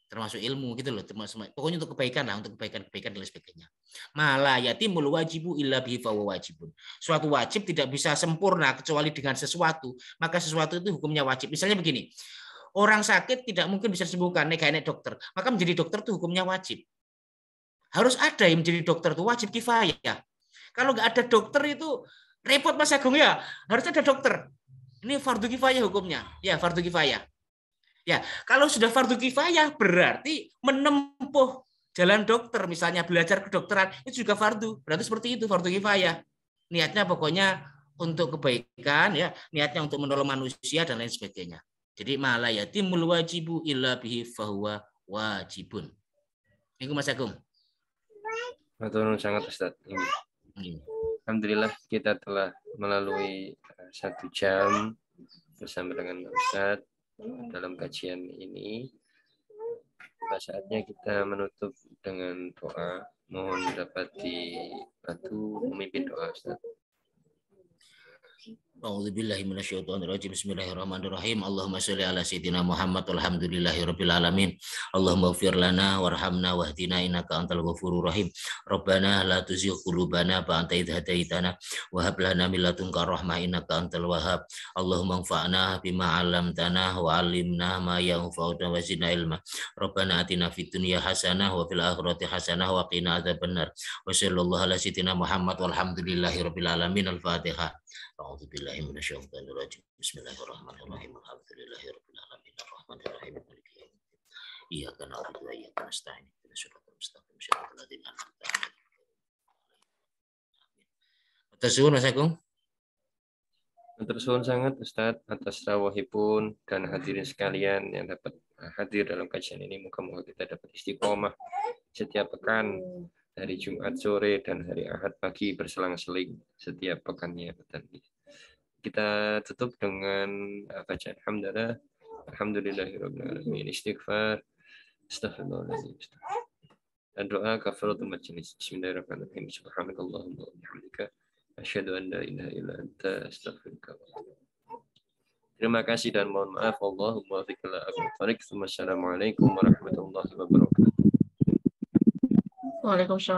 Termasuk ilmu gitu loh, termasuk pokoknya untuk kebaikan lah, untuk kebaikan dan sebagainya. Malah yatimul wajibu illa bihi fa wajibun. Suatu wajib tidak bisa sempurna kecuali dengan sesuatu, maka sesuatu itu hukumnya wajib. Misalnya begini, orang sakit tidak mungkin bisa disembuhkan, nek dokter, maka menjadi dokter itu hukumnya wajib. Harus ada yang menjadi dokter itu wajib kifayah. Kalau nggak ada dokter itu repot Mas Agung ya, harus ada dokter. Ini fardu kifayah hukumnya, ya fardu kifayah. Ya, kalau sudah fardu kifayah berarti menempuh jalan dokter, misalnya belajar kedokteran itu juga fardu. Berarti seperti itu fardu kifayah. Niatnya pokoknya untuk kebaikan ya, niatnya untuk menolong manusia dan lain sebagainya. Jadi malah yatimul wajibu illa bihi fahuwa wajibun. Ini Mas Agung. Betul sangat Ustaz. Alhamdulillah kita telah melalui 1 jam bersama dengan Ustaz dalam kajian ini. Saatnya kita menutup dengan doa. Mohon dapat dibantu memimpin doa Ustaz. A'udzubillahi minasyaitonirrajim. Bismillahirrahmanirrahim. Allahumma sholli ala sayyidina Muhammad walhamdulillahirabbil alamin. Allahumma ighfir lana warhamna wahdina innaka antal ghafurur rahim. Rabbana la tuzigh qulubana ba'da idh hadaitana wa hab lana min ladunka rahmah innaka antal wahhab. Allahumma anfa'na bima 'allamtana wa 'allimna ma yanfa'una wa zidna ilma. Rabbana atina fid dunya hasanah wa fil akhirati hasanah wa qina adzabannar. Wa sallallahu ala sayyidina Muhammad walhamdulillahirabbil alamin. Al-Fatihah. A'udzubillahi minasyaitonir rajim. Bismillahirrahmanirrahim. Alhamdulillahirabbil alamin arrahmanirrahim maliki yaumiddin. Iyyaka na'budu wa iyyaka nasta'in. Ihdinas siratal mustaqim. Shiratal ladzina an'amta 'alaihim. Atur suwun Mas Agung. Atur suwun sangat Ustaz atas rawuhipun dan hadirin sekalian yang dapat hadir dalam kajian ini. Moga-moga kita dapat istiqomah setiap pekan hari Jumat sore dan hari Ahad pagi berselang-seling setiap pekannya. Kita tutup dengan bacaan hamdalah. Alhamdulillahirabbil alamin. Istighfar. Astaghfirullahaladzim. Dan doa kafaratul majlis. Bismillahirrahmanirrahim. Subhanakallahumma wa bihamdika asyhadu an la ilaha illa anta astaghfiruka wa atubu ilaik. Terima kasih dan mohon maaf. Allahumma fikla Assalamualaikum warahmatullahi wabarakatuh. Waalaikumsalam.